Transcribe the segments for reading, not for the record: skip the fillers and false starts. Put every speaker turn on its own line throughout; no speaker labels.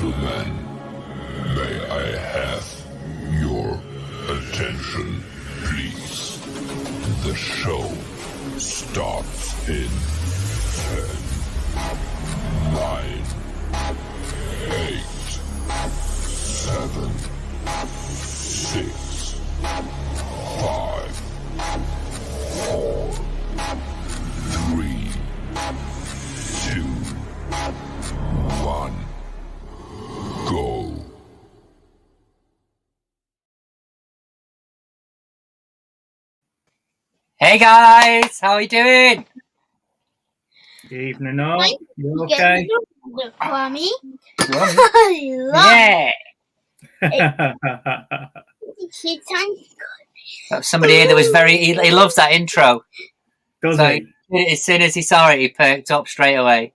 gentlemen, may I have your attention, please? The show starts in 10, 9, 8, 7, 6, 5, 4, 3, 2, 1, go.
Hey guys, how are you doing?
Evening all. You okay?
Kwame.
Yeah. Somebody here that was he loves that intro.
Does
So
he?
as soon as he saw it, he perked up straight away.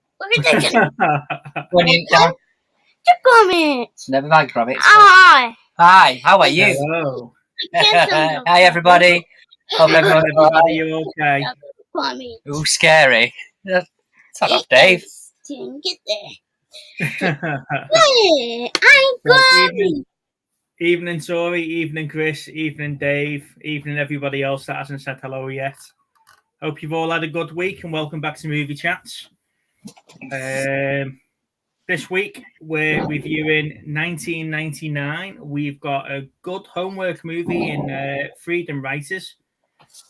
Never mind, Gromit. Hi, how are you?
Hello.
Hi, everybody. Hope everyone's all
Everybody,
right.
you okay?
Ooh, scary. It's not off, Dave.
Get there.
Evening, Tori. Evening, Chris. Evening, Dave. Evening, everybody else that hasn't said hello yet. Hope you've all had a good week and welcome back to Movie Chats. This week we're reviewing 1999. We've got a good homework movie in Freedom Writers.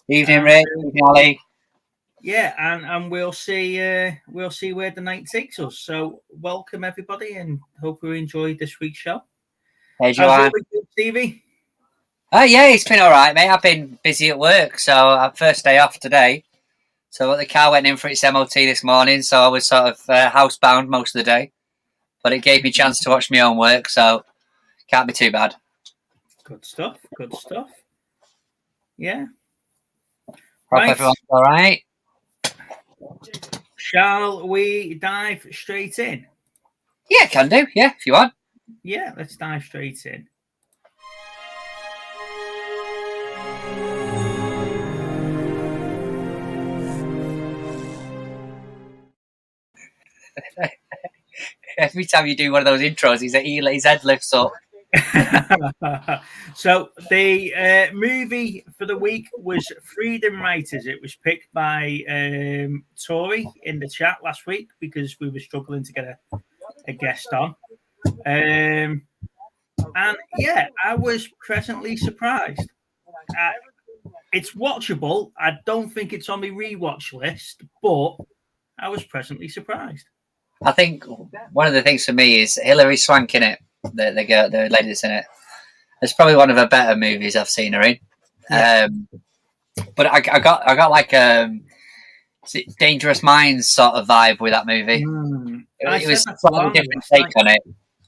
Evening, Rick. Evening, Ollie.
Yeah, and we'll see where the night takes us. So welcome everybody, and hope you enjoyed this week's show.
Hey, Joanne.
Stevie?
Oh yeah, it's been all right, mate. I've been busy at work, so first day off today. So the car went in for its MOT this morning, so I was sort of housebound most of the day. But it gave me a chance to watch my own work, so can't be too bad.
Good stuff. Good stuff. Yeah.
Hope everyone's all right.
Shall we dive straight in?
Yeah, can do. Yeah, if you want.
Yeah, let's dive straight in.
Every time you do one of those intros, his head lifts up.
So the movie for the week was Freedom Writers. It was picked by Tori in the chat last week because we were struggling to get a guest on. And yeah, I was pleasantly surprised. It's watchable. I don't think it's on my rewatch list, but I was pleasantly surprised.
I think one of the things for me is Hilary Swank in it. The lady that's in it. It's probably one of the better movies I've seen her in. Yeah. But I got like Dangerous Minds sort of vibe with that movie. It was slightly different take on it,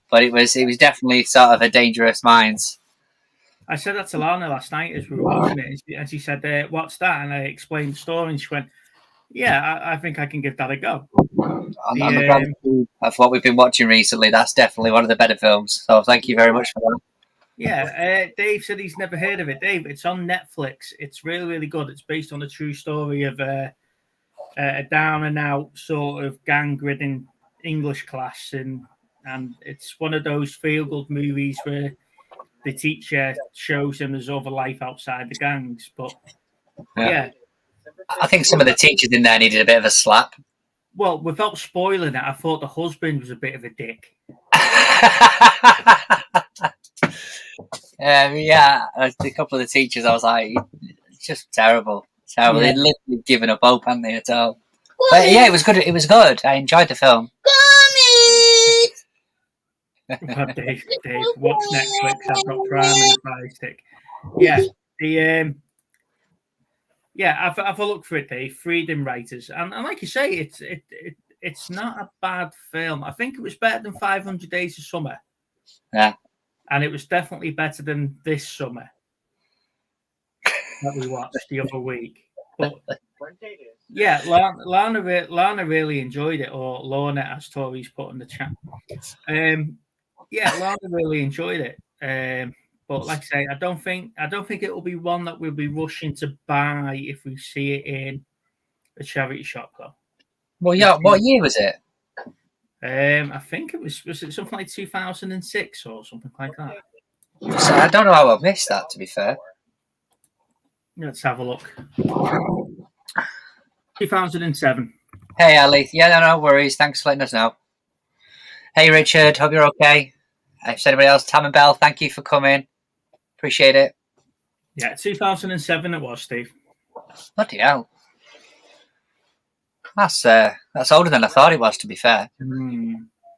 but it was definitely sort of a Dangerous Minds.
I said that to Lana last night as we were watching it, and she said, "What's that?" And I explained the story, and she went, "Yeah, I think I can give that a go."
On the grand scheme of what we've been watching recently, that's definitely one of the better films. So thank you very much for that.
Yeah, Dave said he's never heard of it. Dave, it's on Netflix. It's really, really good. It's based on a true story of a down and out sort of gang-ridden English class, and it's one of those feel-good movies where the teacher shows him there's other life outside the gangs. But yeah.
I think some of the teachers in there needed a bit of a slap.
Well, without spoiling it, I thought the husband was a bit of a dick.
Yeah, a couple of the teachers, I was like, it's just terrible. Yeah. They'd literally given up hope, hadn't they, at all? But yeah, it was good. It was good. I enjoyed the film.
Dave, watch Netflix. I've got Prime and a Fire Stick. Yeah, have a look for it, Dave. Freedom Writers, and like you say, it's not a bad film. I think it was better than 500 Days of Summer.
Yeah,
and it was definitely better than this summer that we watched the other week. But yeah, Lana really enjoyed it, or Lorna, as Tori's put in the chat. Yeah, Lana really enjoyed it. But like I say, I don't think it will be one that we'll be rushing to buy if we see it in a charity shop, though.
Well, yeah. What year was it?
I think it was it something like 2006 or something like that.
So I don't know how I missed that, to be fair.
Let's have a look. 2007.
Hey, Ali. Yeah, no worries. Thanks for letting us know. Hey, Richard. Hope you're okay. If anybody else, Tam and Bell, thank you for coming. Appreciate it.
Yeah, 2007 it was, Steve.
Bloody hell. That's older than I thought it was, to be fair.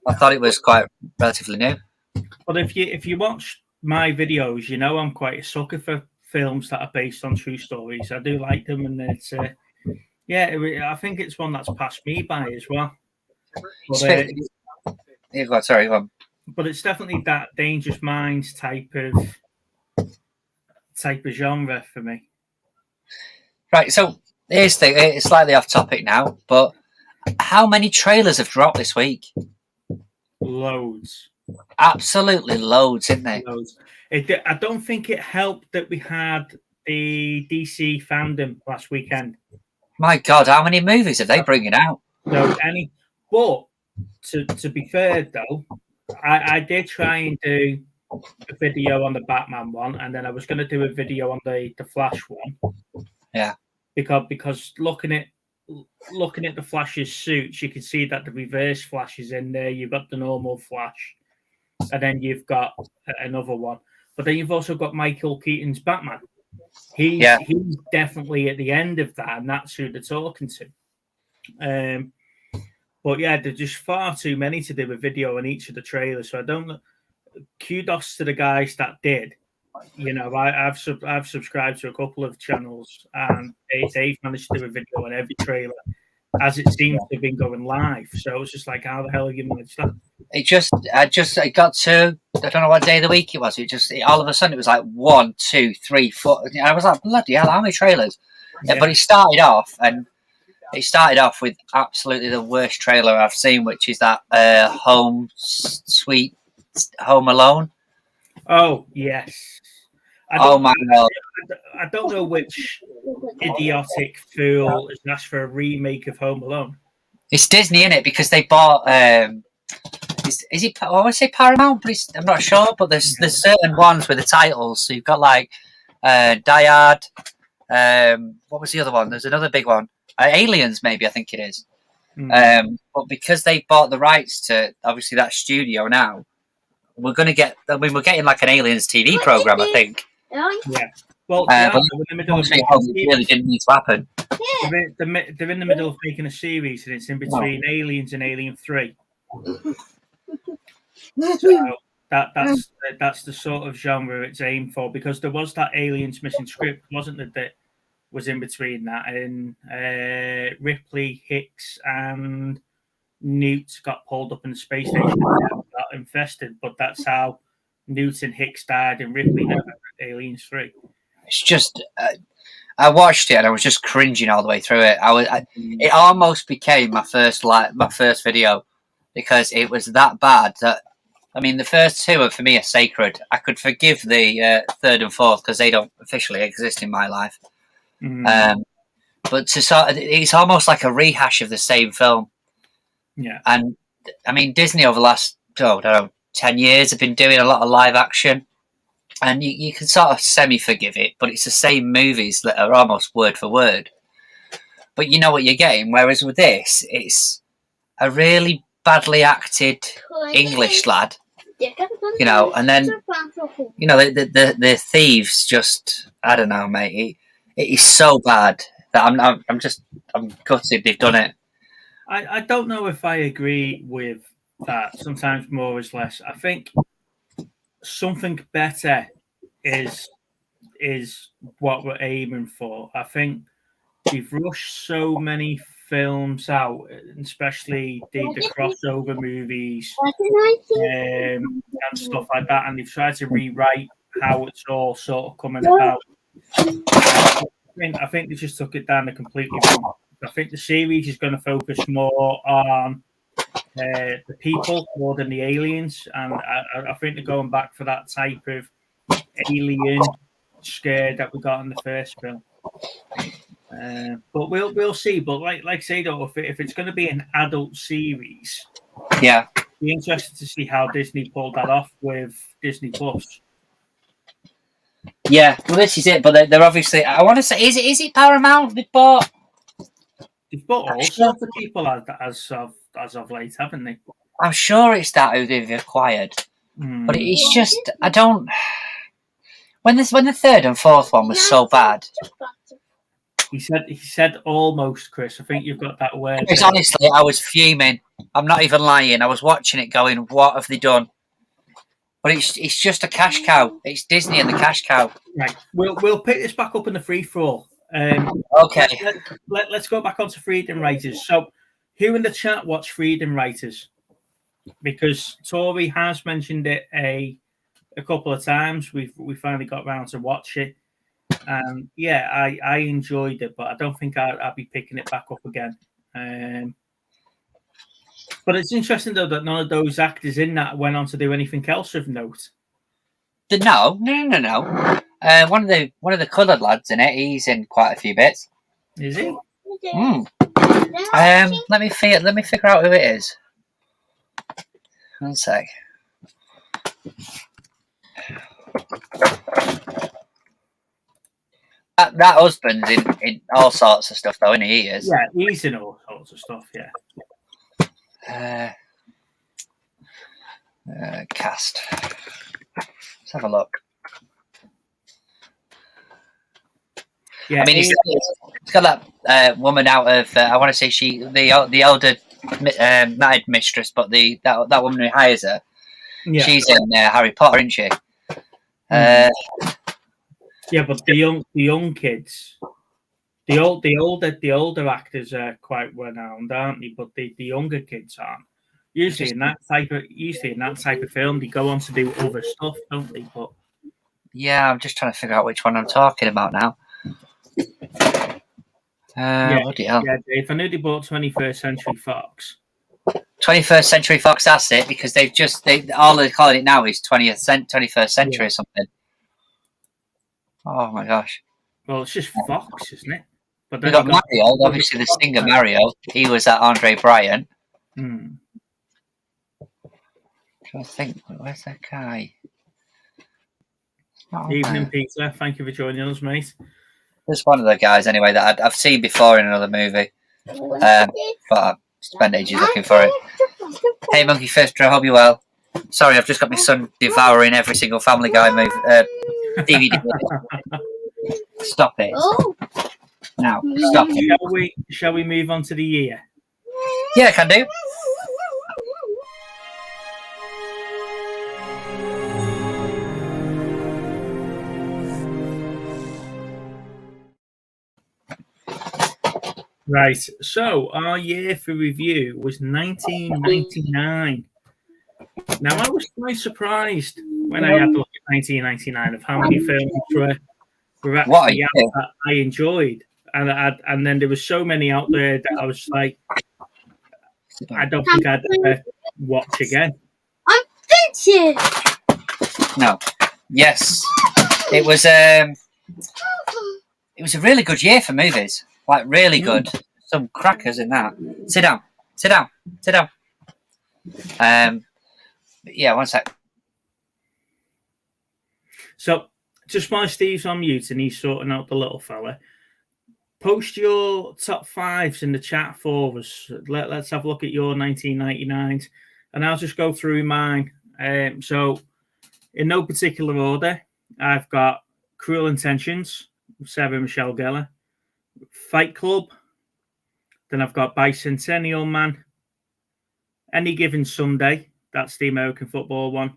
I thought it was quite relatively new.
But if you watch my videos, you know I'm quite a sucker for films that are based on true stories. I do like them, and it's I think it's one that's passed me by as well. But,
Sorry, go on.
But it's definitely that Dangerous Minds type of genre for me.
Right, so here's the thing. It's slightly off topic now, but how many trailers have dropped this week?
Loads.
Absolutely loads, isn't there?
Loads. I don't think it helped that we had the DC fandom last weekend.
My God, how many movies are they bringing out?
No, any. But to be fair though, I did try and do a video on the Batman one, and then I was going to do a video on the Flash one.
Yeah.
Because looking at the Flash's suits, you can see that the reverse Flash is in there. You've got the normal Flash, and then you've got another one. But then you've also got Michael Keaton's Batman. He's definitely at the end of that, and that's who they're talking to. But yeah, there's just far too many to do a video on each of the trailers. So I don't know. Kudos to the guys that did. You know, I've subscribed to a couple of channels, and they've managed to do a video on every trailer as it seems to have been going live. So it's just like, how the hell have you managed that?
It got to, I don't know what day of the week it was. All of a sudden it was like 1, 2, 3, 4. And I was like, bloody hell, how many trailers? Yeah. But it started off with absolutely the worst trailer I've seen, which is that Home Alone.
Oh yes.
My God!
I don't know which idiotic fool has asked for a remake of Home Alone.
It's Disney, isn't it? Because they bought. Is it? I want to say Paramount, but I'm not sure. But there's certain ones with the titles. So you've got like Die Hard. What was the other one? There's another big one. Aliens, maybe I think it is. But because they bought the rights to obviously that studio now, we're going to get. I mean, we're getting like an Aliens TV program, I think.
Yeah. Well,
but in the middle of it really didn't need to happen.
They're in the middle of making a series, and it's in between Aliens and Alien 3. So that's the sort of genre it's aimed for, because there was that Aliens missing script, wasn't there, that was in between that, and Ripley, Hicks, and Newt got pulled up in the space station and got infested, but that's how Newt and Hicks died, and Ripley never got Aliens 3.
It's just I watched it and I was just cringing all the way through it. It almost became my first video, because it was that bad that, I mean, the first two for me are sacred. I could forgive the third and fourth because they don't officially exist in my life. But it's almost like a rehash of the same film.
Yeah.
And I mean, Disney over the last 10 years have been doing a lot of live action, and you can sort of semi-forgive it, but it's the same movies that are almost word for word. But you know what you're getting, whereas with this, it's a really badly acted English lad, you know, and then, you know, the thieves just, I don't know, mate. It is so bad that I'm gutted they've done it.
I don't know if I agree with that. Sometimes more is less. I think something better is what we're aiming for. I think we've rushed so many films out, especially the crossover movies and stuff like that, and they've tried to rewrite how it's all sort of coming about. I think they just took it down the completely wrong. I think the series is going to focus more on the people more than the aliens, and I think they're going back for that type of alien scare that we got in the first film. But we'll see. But like I say though, if it's going to be an adult series,
Yeah.
Be interested to see how Disney pulled that off with Disney Plus.
Yeah, well, this is it. But they're obviously. I want to say, is it Paramount they bought?
They've bought all sorts of people as of late, haven't they?
I'm sure it's that who they've acquired. But it's just I don't. When the third and fourth one was so bad.
He said almost, Chris. I think you've got that word.
Because honestly, I was fuming. I'm not even lying. I was watching it, going, "What have they done?" But it's just a cash cow. It's Disney and the cash cow.
Right. We'll pick this back up in the free for all.
Okay.
Let's go back onto Freedom Writers. So, who in the chat watch Freedom Writers? Because Tori has mentioned it a couple of times. We finally got around to watch it. Yeah, I enjoyed it, but I don't think I'll be picking it back up again. But it's interesting though that none of those actors in that went on to do anything else of note.
No. One of the coloured lads in it. He's in quite a few bits.
Is he?
Let me figure out who it is. One sec. That husband's in all sorts of stuff, though, isn't he? He is.
Yeah, he's in all sorts of stuff. Yeah.
Cast. Let's have a look.
Yeah,
I mean, it's got that woman out of. I want to say the elder married mistress, but that woman who hires her. Yeah. She's in Harry Potter, isn't she?
Yeah, but the young kids, the older actors are quite renowned, aren't they? But the younger kids aren't. Usually in that type of film, they go on to do other stuff, don't they? But
yeah, I'm just trying to figure out which one I'm talking about now.
Yeah, Dave. I knew they bought 21st Century Fox.
21st Century Fox, that's it, because all they're calling it now is 21st Century or something. Oh my gosh.
Well, it's just Fox, isn't it? But
we got Mario, obviously the singer Mario. He was at Andre Bryant. I think, where's that guy?
Evening, Peter. Thank you for joining us, mate.
There's one of the guys anyway that I've seen before in another movie. But I spent ages looking for it. Hey, Monkey Fister, I hope you're well. Sorry, I've just got my son devouring every single Family Guy movie DVD. Stop it. Now, stop it.
Shall we move on to the year?
Yeah, I can do.
Right, so our year for review was 1999. Now, I was quite surprised when I had a look at 1999 of how many films were actually out that I enjoyed. And then there were so many out there that I was like, I don't think I'd ever watch again.
I'm bitching.
No. Yes. It was a really good year for movies. Like, really good. Some crackers in that. Sit down. Yeah, one sec.
So, just while Steve's on mute and he's sorting out the little fella, post your top fives in the chat for us. Let's have a look at your 1999s, and I'll just go through mine. So, in no particular order, I've got Cruel Intentions, Sarah Michelle Gellar, Fight Club, then I've got Bicentennial Man, Any Given Sunday, that's the American football one,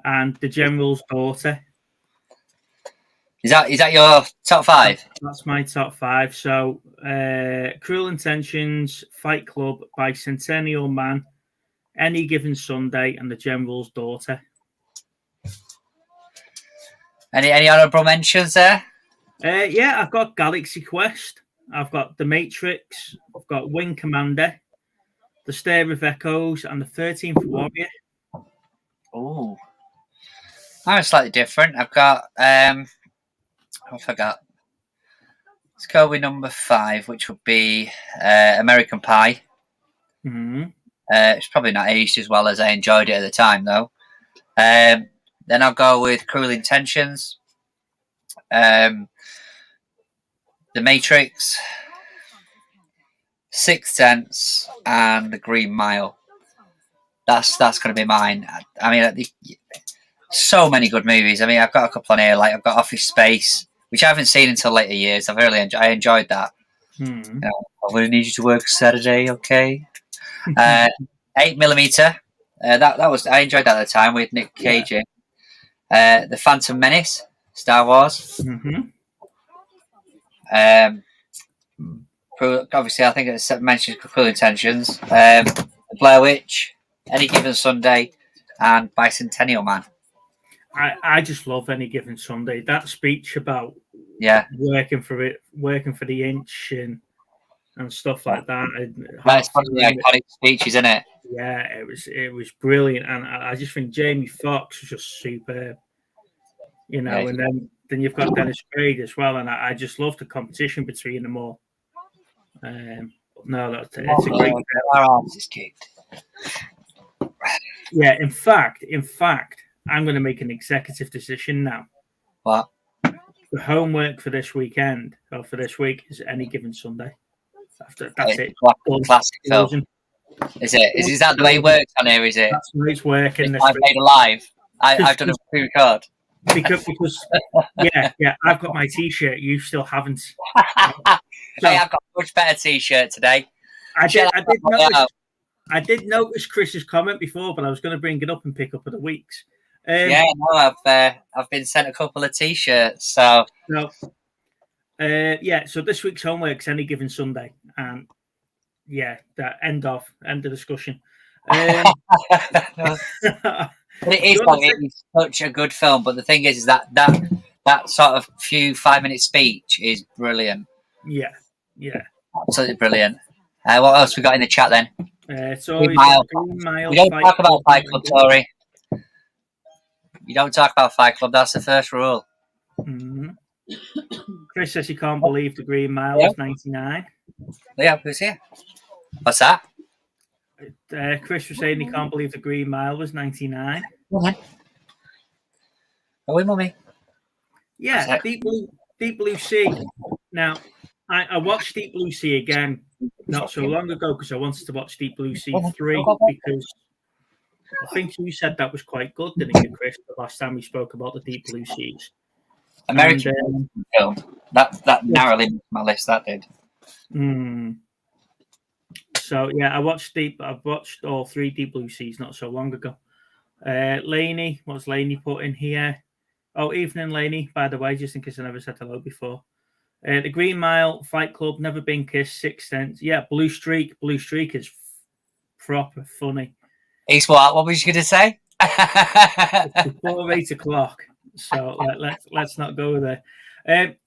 and The General's Daughter.
Is that your top five?
That's my top five. So, Cruel Intentions, Fight Club, Bicentennial Man, Any Given Sunday, and The General's Daughter.
Any honourable mentions there?
Yeah, I've got Galaxy Quest. I've got The Matrix. I've got Wing Commander, The Stair of Echoes, and The 13th Warrior.
Oh, I'm slightly different. I've got I forgot. Let's go with number 5, which would be American Pie.
Mm-hmm.
It's probably not aged as well as I enjoyed it at the time, though. Then I'll go with Cruel Intentions, The Matrix, Sixth Sense, and The Green Mile. That's going to be mine. I mean, so many good movies. I mean, I've got a couple on here. Like I've got Office Space, which I haven't seen until later years. I enjoyed that. You know, I'm going to need you to work Saturday, okay? 8mm. I enjoyed that at the time with Nick Cage. Yeah. The Phantom Menace, Star Wars. Obviously, I think it's mentioned Cruel Intentions. Blair Witch, Any Given Sunday, and Bicentennial Man.
I just love Any Given Sunday. That speech about working for the inch and stuff like that.
That's one of the iconic speeches, isn't it?
Yeah, it was brilliant, and I just think Jamie Foxx was just superb. You know, and then you've got Dennis Quaid as well, and I just love the competition between them all. No, it's a great.
Our arms is kicked.
Yeah, in fact, I'm going to make an executive decision now.
What?
The homework for this weekend or for this week is Any Given Sunday. That's it.
Classic film. Is it? Is that the way it works on here? Is it?
That's the way it's working.
I've made a live. I've done a pre-record.
Because yeah, I've got my T-shirt. You still haven't.
Hey, I've got a much better T-shirt today.
I did notice Chris's comment before, but I was going to bring it up and pick up of the weeks.
I've been sent a couple of T-shirts. So
so this week's homework's Any Given Sunday, and that end of discussion.
But it is such a good film. But the thing is that sort of 5-minute speech is brilliant.
Yeah,
absolutely brilliant. What else we got in the chat then?
Green Mile.
We don't talk about Fight Club, Tori. You don't talk about Fight Club. That's the first rule.
Mm-hmm. Chris says he can't believe the Green Mile was 99.
Yeah, who's here? What's that?
Chris was saying he can't believe the Green Mile was 99.
Are we, mummy?
Yeah, Deep Blue Sea. Now, I watched Deep Blue Sea again not so long ago because I wanted to watch Deep Blue Sea 3 because I think you said that was quite good, didn't you, Chris, the last time we spoke about the Deep Blue Seas?
American film. That narrowly missed my list, that did.
So yeah, I've watched all 3 Deep Blue Seas not so long ago. Lainey, what's Lainey put in here? Oh, evening, Lainey, by the way, just in case I never said hello before. The Green Mile, Fight Club, Never Been Kissed, Sixth Sense. Yeah, Blue Streak is proper funny.
It's what was you going to say?
Before 8 o'clock. So let's not go there.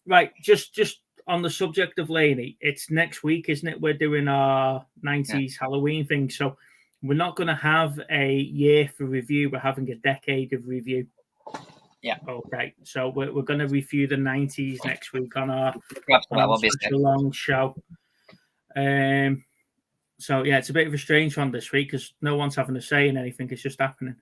Right, just on the subject of Lainey, it's next week, isn't it? We're doing our 90s Halloween thing. So we're not going to have a year for review. We're having a decade of review.
Yeah.
Okay. So we're going to review the 90s next week on our long show. So yeah, it's a bit of a strange one this week because no one's having a say in anything. It's just happening.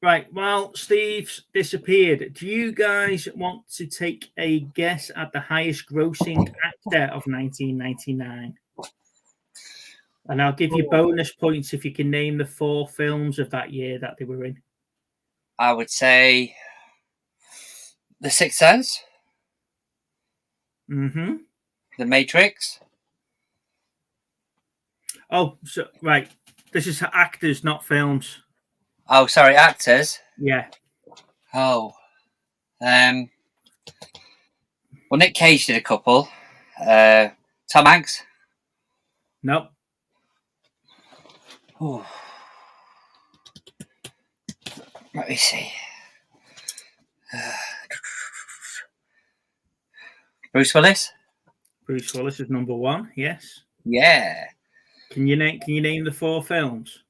Right. Well, Steve's disappeared. Do you guys want to take a guess at the highest grossing actor of 1999? And I'll give you bonus points if you can name the 4 films of that year that they were in.
I would say The Sixth Sense.
Mm-hmm.
The Matrix.
Oh, so right. This is actors, not films.
Oh, sorry, actors.
Yeah.
Oh. Well, Nick Cage did a couple. Tom Hanks.
Nope.
Ooh. Let me see. Bruce Willis.
Bruce Willis is number 1. Yes.
Yeah.
Can you name the 4 films?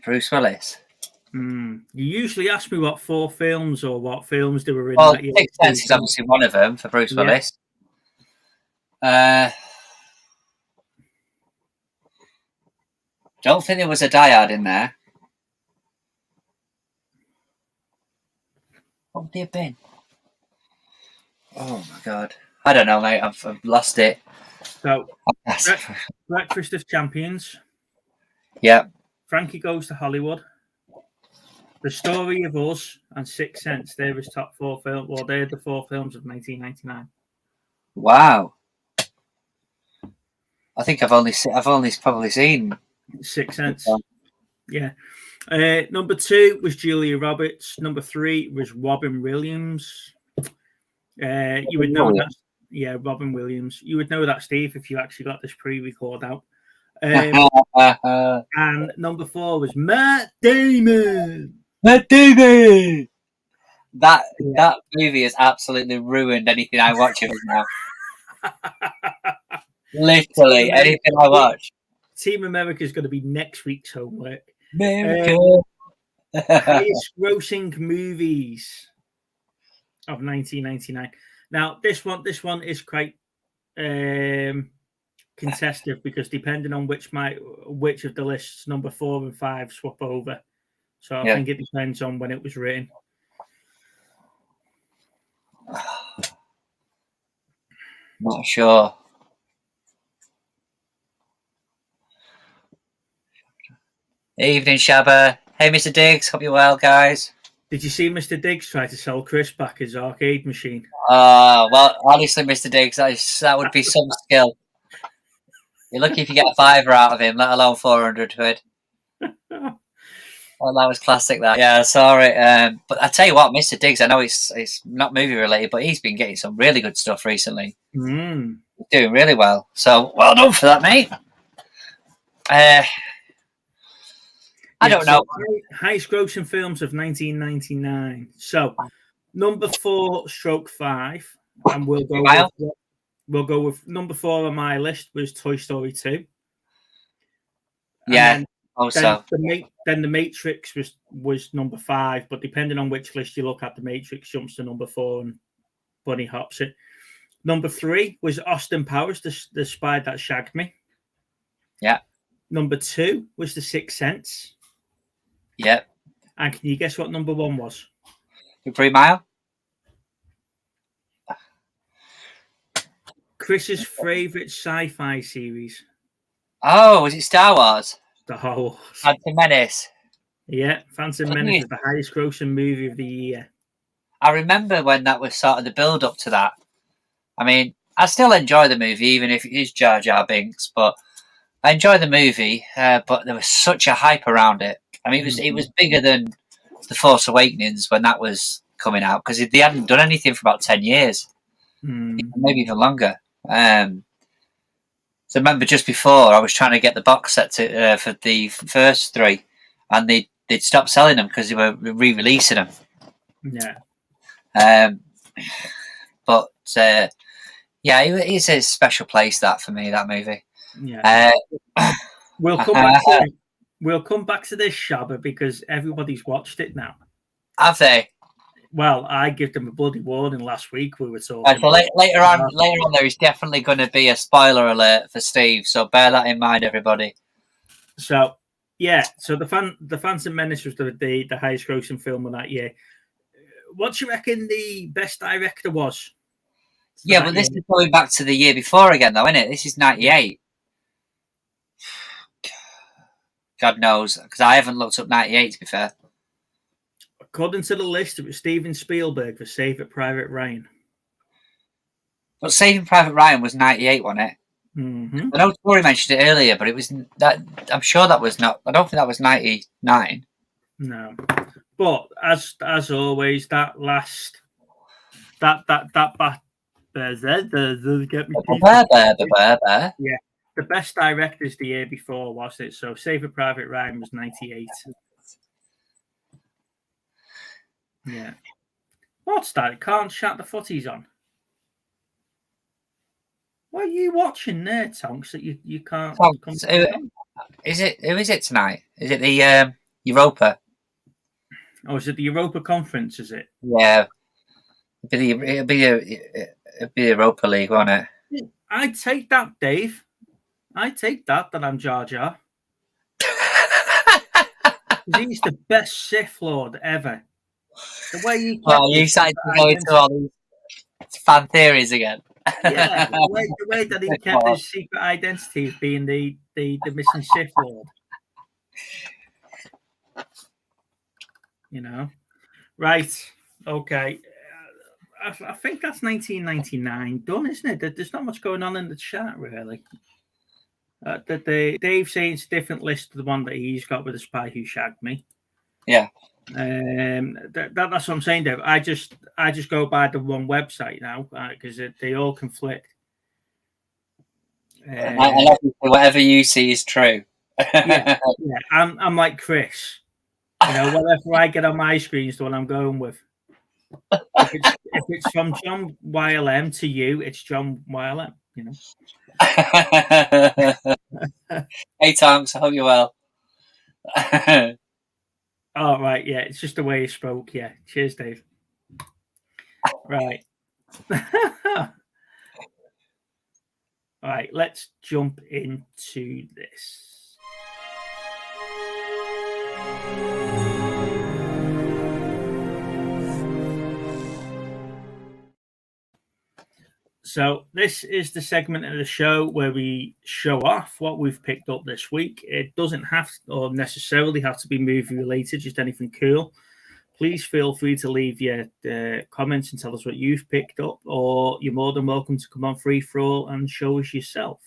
Bruce Willis.
You usually ask me what 4 films or what films they were in.
Well, Sixth Sense is obviously one of them for Bruce Willis. Don't think there was a Die Hard in there. What would they have been? Oh my god. I don't know, mate. I've lost it.
So, Breakfast of Champions.
Yeah.
Frankie Goes to Hollywood. The Story of Us and Sixth Sense. They're his top 4 films. Well, they're the 4 films of 1999.
Wow. I think I've only probably seen
Sixth Sense. Yeah. Number 2 was Julia Roberts. Number 3 was Robin Williams. You would know that. Yeah, Robin Williams. You would know that, Steve, if you actually got this pre-record out. And number 4 was Matt Damon.
Matt Damon. That movie has absolutely ruined anything I watch of it now. Literally, anything I watch.
Team America is going to be next week's homework.
America.
Highest grossing movies of 1999. Now, this one is quite contested because depending on which of the lists, number 4 and 5 swap over. So I think it depends on when it was written.
Not sure. Evening, Shabba. Hey, Mr. Diggs. Hope you're well, guys.
Did you see Mr. Diggs try to sell Chris back his arcade machine?
Well, honestly, Mr. Diggs, that would be some skill. You're lucky if you get a fiver out of him, let alone 400 quid. Well, that was classic, that. Yeah, sorry. But I tell you what, Mr. Diggs, I know it's not movie related, but he's been getting some really good stuff recently. He's doing really well. So, well done for that, mate. I don't know.
Highest grossing films of 1999. So, number 4/5, and we'll go with number 4 on my list was Toy Story 2.
Yeah.
Then The Matrix was number 5, but depending on which list you look at, The Matrix jumps to number 4 and bunny hops it. Number 3 was Austin Powers, the Spy That Shagged Me.
Yeah.
Number 2 was The Sixth Sense.
Yeah.
And can you guess what number 1 was?
3 Mile?
Chris's favourite sci-fi series.
Oh, was it Star Wars?
Star Wars.
Phantom Menace.
Yeah, Phantom Menace is the highest grossing movie of the year.
I remember when that was sort of the build-up to that. I mean, I still enjoy the movie, even if it is Jar Jar Binks, but I enjoy the movie, but there was such a hype around it. I mean, it was bigger than The Force Awakens when that was coming out, because they hadn't done anything for about 10 years. Maybe even longer. So I remember just before I was trying to get the box set for the first 3, and they'd stopped selling them because they were re-releasing them.
Yeah.
But yeah, it's a special place for me, that movie.
Yeah. We'll come back to this, Shabba, because everybody's watched it now.
Have they?
Well, I gave them a bloody warning last week. We were talking.
So later on, there is definitely going to be a spoiler alert for Steve. So bear that in mind, everybody.
So yeah, so the Phantom Menace was the highest grossing film of that year. What do you reckon the best director was?
Yeah, but this is going back to the year before again, though, isn't it? This is 98. God knows, because I haven't looked up 98, to be fair.
According to the list, it was Steven Spielberg for Saving Private Ryan.
But Saving Private Ryan was 98, wasn't it?
Mm-hmm.
I know Tori mentioned it earlier, but it was that. I'm sure that was not. I don't think that was 99.
No, but as always, that get me. Yeah, the best directors the year before, wasn't it? So Saving Private Ryan was 98. Yeah. What's that? It can't shut the footies on. What are you watching there, Tonks, that you can't?
Tonks, who is it tonight? Is it the Europa?
Oh, is it the Europa Conference? Is it?
Yeah. It'll be the Europa League, won't it?
I'd take that, Dave. I'd take that I'm Jar Jar. He's the best Sith Lord ever. The way he
Well, you started to go into all these fan theories again.
Yeah, the way that he kept his secret identity of being the missing Sith Lord. You know, right? Okay, I think that's 1999 done, isn't it? There's not much going on in the chat really. Dave saying it's a different list to the one that he's got with The Spy Who Shagged Me.
Yeah.
That's what I'm saying, Dave. I just go by the one website now because they all conflict.
And obviously whatever you see is true.
yeah. I'm like Chris. You know, whatever I get on my screen is the one I'm going with. If it's from John YLM to you, it's John YLM. You know.
Hey, Tonks, I hope you're well.
Oh, right, yeah, it's just the way he spoke. Yeah, cheers, Dave. Right. All right, let's jump into this. So this is the segment of the show where we show off what we've picked up this week. It doesn't have or necessarily have to be movie related, just anything cool. Please feel free to leave your comments and tell us what you've picked up, or you're more than welcome to come on Free For All and show us yourself.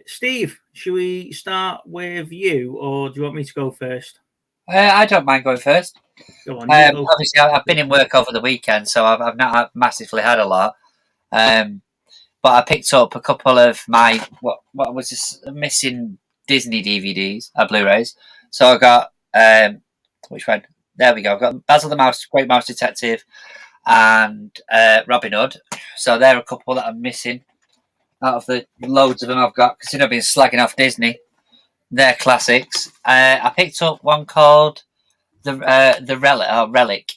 Steve, should we start with you, or do you want me to go first?
I don't mind going first.
Go on.
Obviously, I've been in work over the weekend, so I've not massively had a lot. But I picked up a couple of my what was this missing Disney DVDs, Blu-rays. So I got which one? There we go. I've got Basil the Mouse, Great Mouse Detective, and Robin Hood. So they're a couple that I'm missing out of the loads of them I've got, because I've been slagging off Disney. They're classics. I picked up one called the Relic,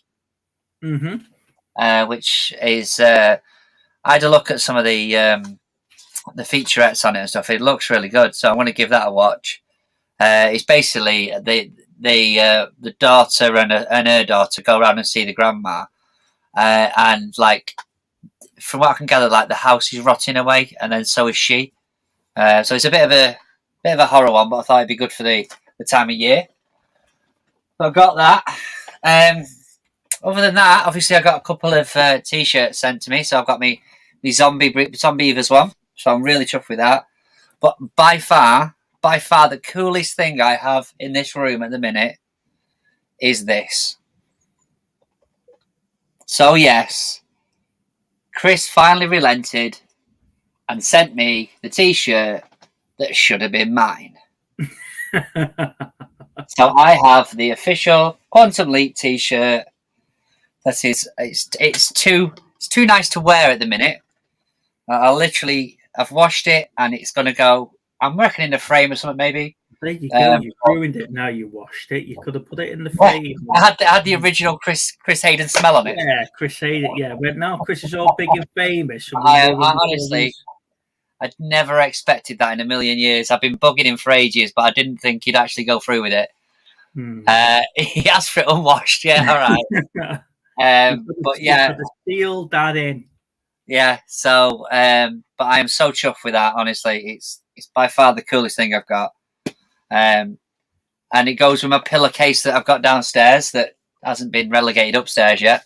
which is I had a look at some of the featurettes on it and stuff. It looks really good, so I want to give that a watch. It's basically the daughter and her daughter go around and see the grandma, and like from what I can gather, like the house is rotting away, and then so is she. So it's a bit of a horror one, but I thought it'd be good for the time of year. So I got that. Other than that, obviously I got a couple of t-shirts sent to me. So I've got my Zombie Beavers one, so I'm really chuffed with that. But by far, the coolest thing I have in this room at the minute is this. So yes, Chris finally relented and sent me the t-shirt that should have been mine. So I have the official Quantum Leap t-shirt. That is, it's too nice to wear at the minute. I've washed it and it's going to go, I'm working in a frame or something maybe.
There you go. You ruined it. Now you washed it. You could have put it in the frame.
I had the original Chris Hayden smell on it.
Yeah, Chris Hayden. Yeah, but now Chris is all big and famous.
I honestly, I'd never expected that in a million years. I've been bugging him for ages, but I didn't think he'd actually go through with it. He asked for it unwashed. Yeah, all right. But yeah,
seal that in.
Yeah. So, but I am so chuffed with that. Honestly, it's by far the coolest thing I've got. And it goes with my pillowcase that I've got downstairs that hasn't been relegated upstairs yet.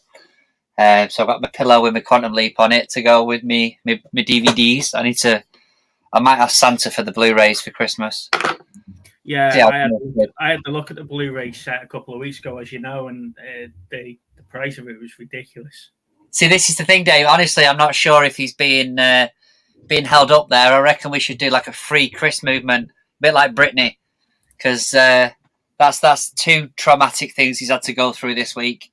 So I've got my pillow with my Quantum Leap on it to go with my DVDs. I might ask Santa for the Blu-rays for Christmas.
Yeah, I had to look at the Blu-ray set a couple of weeks ago, as you know, and the price of it was ridiculous.
See, this is the thing, Dave. Honestly, I'm not sure if he's being held up there. I reckon we should do like a free Chris movement, a bit like Britney, because that's two traumatic things he's had to go through this week,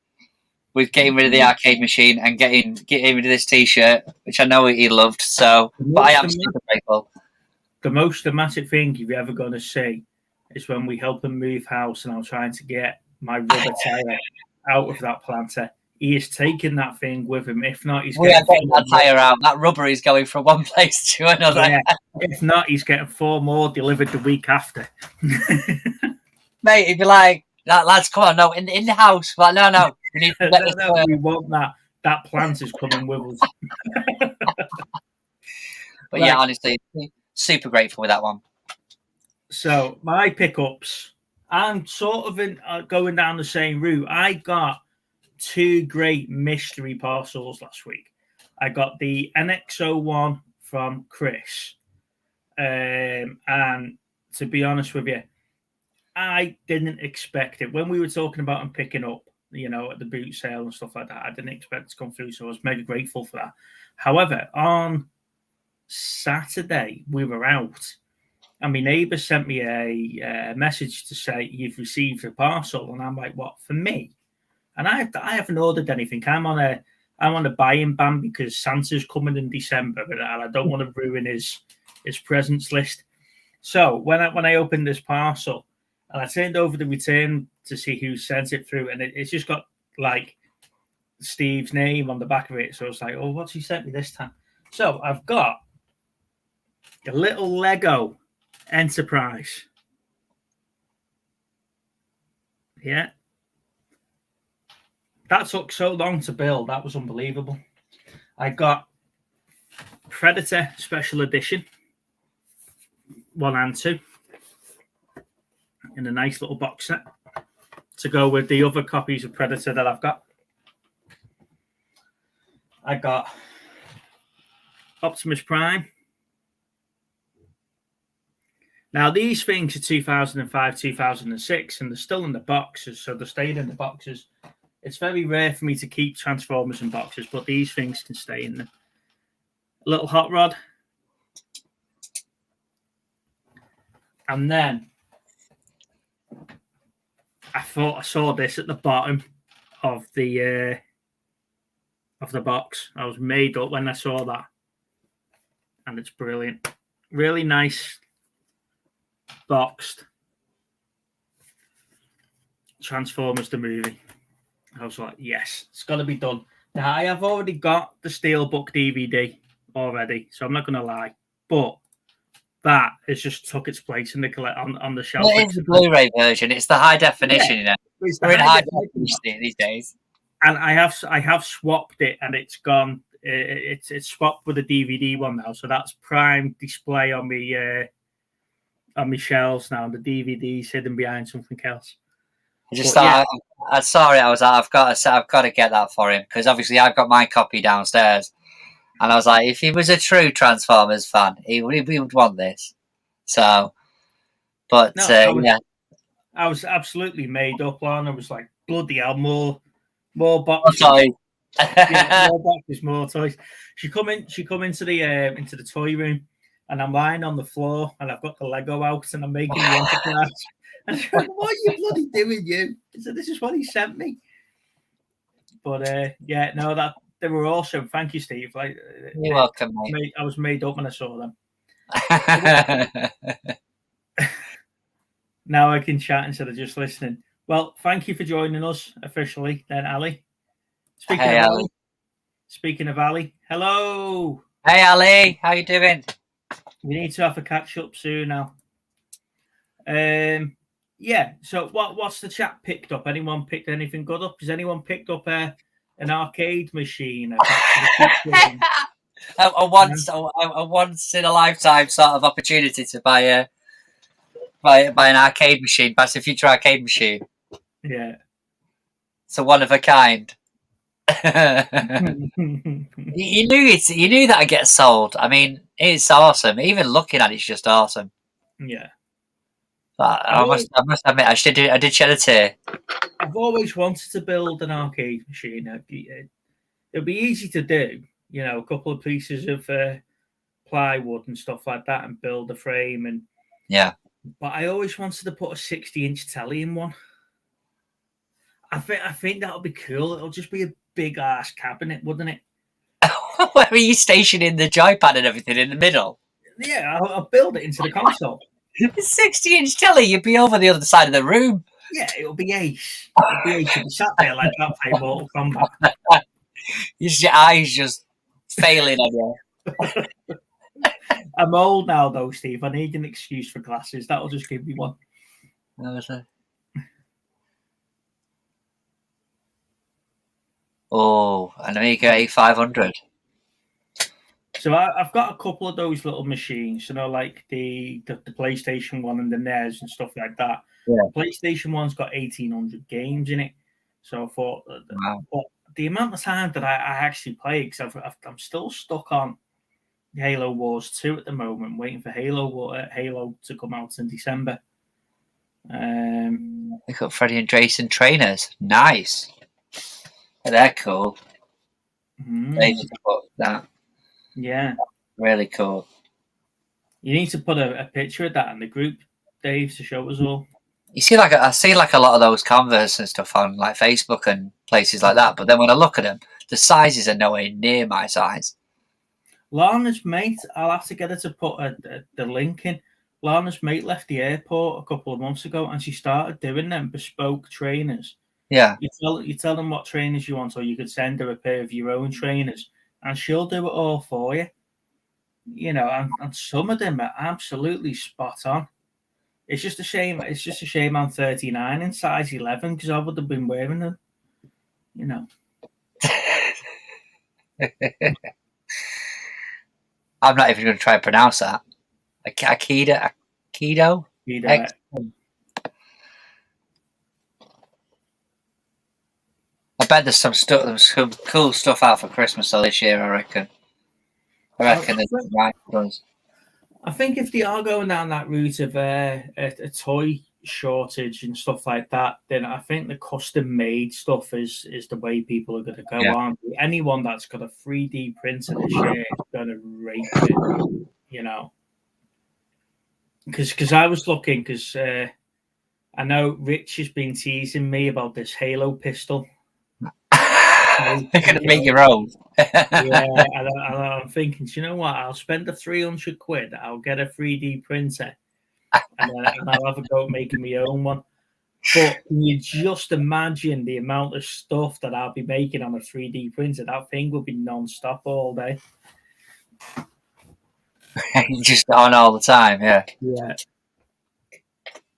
with getting rid of the arcade machine and getting rid of this t-shirt, which I know he loved. So, but I am super grateful.
The most dramatic thing you're ever going to see is when we help him move house, and I'm trying to get my rubber tire out of that planter. he is taking that thing with him. If not, he's
We are
getting
getting that tyre out. That rubber is going from one place to another.
yeah. If not, he's getting 4 more delivered the week after.
Mate, he'd be like, lads, come on, no, in the house. Like, no, we need to get this.
No, we want that. That plant is coming with us.
But yeah, honestly, super grateful with that one.
So my pickups, I'm sort of going down the same route. I got 2 great mystery parcels last week. I got the NX01 from Chris, and to be honest with you, I didn't expect it. When we were talking about him picking up, at the boot sale and stuff like that, I didn't expect it to come through, so I was mega grateful for that. However, on Saturday, we were out, and my neighbour sent me a message to say, you've received a parcel, and I'm like, what, for me? And I haven't ordered anything. I'm on a buying ban because Santa's coming in December, and I don't want to ruin his presents list. So when I opened this parcel, and I turned over the return to see who sent it through, and it's just got like Steve's name on the back of it. So I was like, oh, what's he sent me this time? So I've got a little Lego Enterprise. Yeah. That took so long to build. That was unbelievable. I got Predator Special Edition 1 and 2 in a nice little box set to go with the other copies of Predator that I've got. I got Optimus Prime. Now, these things are 2005, 2006, and they're still in the boxes, so they're staying in the boxes. It's very rare for me to keep Transformers in boxes, but these things can stay in them. A little hot rod. And then I thought I saw this at the bottom of the box. I was made up when I saw that. And it's brilliant. Really nice boxed Transformers the movie. I was like, yes, it's got to be done. Now, I have already got the Steelbook DVD already, so I'm not going to lie. But that has just took its place in on the shelf.
Well, it is the Blu-ray version. It's the high definition,
It's
We're in high definition these days.
And I have swapped it, and it's gone. It's swapped with a DVD one now, so that's prime display on my shelves now. The DVD's hidden behind something else.
I saw it. I was like, I've got to get that for him because obviously I've got my copy downstairs, and I was like, if he was a true Transformers fan, he would want this. So, but yeah,
I was absolutely made up on. I was like, bloody hell, more boxes. More boxes, more toys. She come into the toy room, and I'm lying on the floor, and I've got the Lego out, and I'm making the Enterprise. And she's like, what are you bloody doing, you? So this is what he sent me. But that they were awesome. Thank you, Steve. Like,
you're welcome, mate.
I was made up when I saw them. Now I can chat instead of just listening. Well, thank you for joining us officially, then, Ali. Speaking of Ali, hello.
Hey, Ali, how you doing?
We need to have a catch up soon now. Yeah. So, what's the chat picked up? Anyone picked anything good up? Has anyone picked up an arcade machine?
a once in a lifetime sort of opportunity to buy an arcade machine, Back to the Future arcade machine.
Yeah.
It's a one of a kind. you knew that I'd get sold. I mean, it's awesome. Even looking at it's just awesome.
Yeah.
But I must admit, I did shed a tear.
I've always wanted to build an arcade machine. It'd be easy to do, a couple of pieces of plywood and stuff like that, and build a frame. And
yeah.
But I always wanted to put a 60-inch telly in one. I think that would be cool. It'll just be a big ass cabinet, wouldn't it?
Where are you stationing the joypad and everything in the middle?
Yeah, I'll build it into the console.
A 60-inch telly, you'd be over the other side of the room.
Yeah, it'll be ace. It'll be ace. You'll be sat there like that playing Mortal Kombat.
Your eyes just failing on you.
I'm old now, though, Steve. I need an excuse for glasses. That'll just give me one.
Oh, an Amiga A500.
So I've got a couple of those little machines, like the PlayStation 1 and the NES and stuff like that.
Yeah.
The PlayStation 1's got 1,800 games in it. So I thought,
Wow.
but the amount of time that I actually play, because I'm still stuck on Halo Wars 2 at the moment, waiting for Halo to come out in December.
They got Freddy and Jason trainers. Nice. They're cool. They need to put that.
Yeah.
Really cool.
You need to put a picture of that in the group, Dave, to show us all.
You see, I see a lot of those Canvas and stuff on like Facebook and places like that. But then when I look at them, the sizes are nowhere near my size.
Lana's mate, I'll have to get her to put the link in. Lana's mate left the airport a couple of months ago, and she started doing them bespoke trainers.
Yeah.
You tell them what trainers you want, or you could send her a pair of your own trainers, and she'll do it all for you. And some of them are absolutely spot on. It's just a shame. It's just a shame I'm 39 in size 11 because I would have been wearing them.
I'm not even going to try and pronounce that. Aikido. I bet there's some cool stuff out for Christmas though this year. I reckon there's right ones.
I think if they are going down that route of a toy shortage and stuff like that, then I think the custom-made stuff is the way people are going to go on. Anyone that's got a 3D printer this year is going to rate it, Because I was looking, because I know Rich has been teasing me about this Halo pistol.
You're going to make your own.
Yeah, and I'm thinking, do you know what? I'll spend the 300 quid. I'll get a 3D printer, and I'll have a go at making my own one. But can you just imagine the amount of stuff that I'll be making on a 3D printer? That thing will be non-stop all day.
Just on all the time, yeah.
Yeah.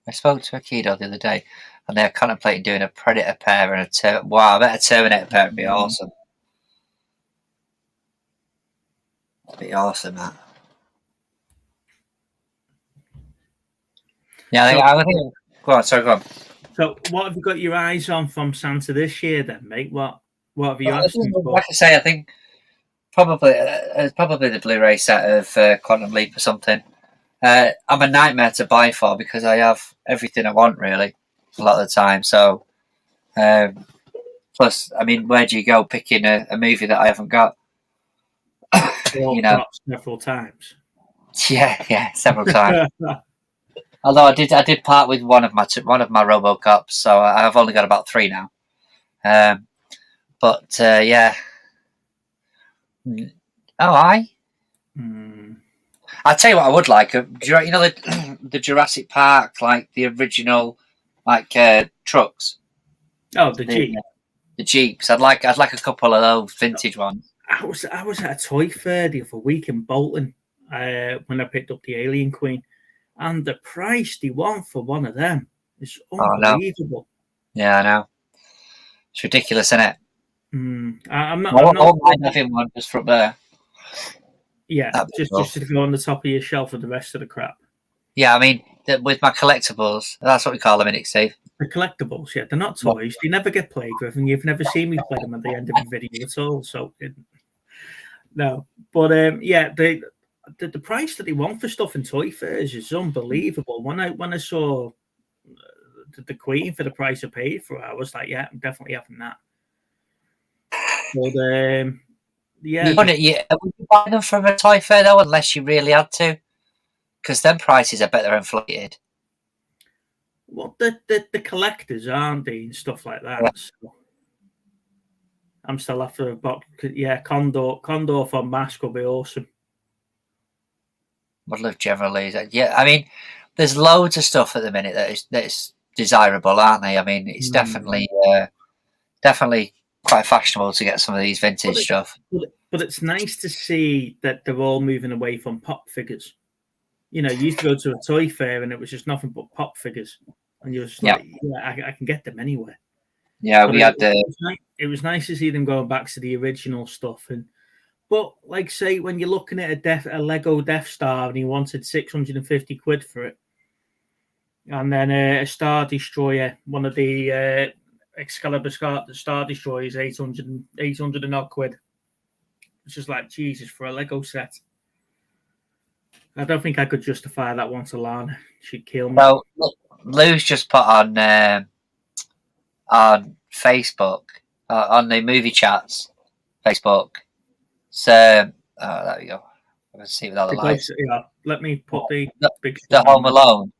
I spoke to Aikido the other day, and they're contemplating doing a Predator pair and wow, I bet a Terminator pair would be awesome. That'd be awesome, that. Yeah, I think. Go on.
So, what have you got your eyes on from Santa this year, then, mate? What have you asked him for?
Like I say, I think probably the Blu-ray set of Quantum Leap or something. I'm a nightmare to buy for because I have everything I want really a lot of the time. So, plus, I mean, where do you go picking a movie that I haven't got?
Several times.
Yeah, several times. Although I did part with one of my RoboCops, so I've only got about 3 now. Yeah. Oh, I'll tell you what I would like. The Jurassic Park, like the original, trucks.
Oh, the Jeep.
The Jeeps. I'd like a couple of those vintage ones.
I was at a toy fair the other week in Bolton when I picked up the Alien Queen, and the price they want for one of them is unbelievable.
Yeah, I know. It's ridiculous, isn't it?
I'm not
having one just from there.
Yeah, just to go on the top of your shelf with the rest of the crap.
Yeah, I mean, with my collectibles, that's what we call them, innit, Steve?
The collectibles, yeah, they're not toys. They never get played with, and you've never seen me play them at the end of the video at all. So, no. But the price that they want for stuff in toy fairs is unbelievable. When I saw the Queen for the price I paid for it, I was like, yeah, I'm definitely having that. But yeah,
would you buy them from a toy fair though, unless you really had to? Because them prices are better inflated.
Well, the collectors, aren't they, and stuff like that. Yeah. So I'm still after a box. Yeah, Condor for Mask will be awesome. I'd
love generally. Yeah, I mean, there's loads of stuff at the minute that is desirable, aren't they? I mean, it's definitely quite fashionable to get some of these vintage stuff.
But it's nice to see that they're all moving away from pop figures. You know, you used to go to a toy fair and it was just nothing but pop figures, and you're just like, I can get them anywhere.
Yeah,
but
we had the.
It was nice to see them going back to the original stuff, but like say when you're looking at a Lego Death Star and he wanted 650 quid for it, and then a Star Destroyer, one of the Excalibur Star Destroyers, 800 and odd quid. It's just like Jesus for a Lego set. I don't think I could justify that one to Lana. She'd kill me.
Well, Lou's just put on Facebook on the movie chats Facebook. So there we go. Let's see without the lights.
Yeah, let me put the
Home Alone.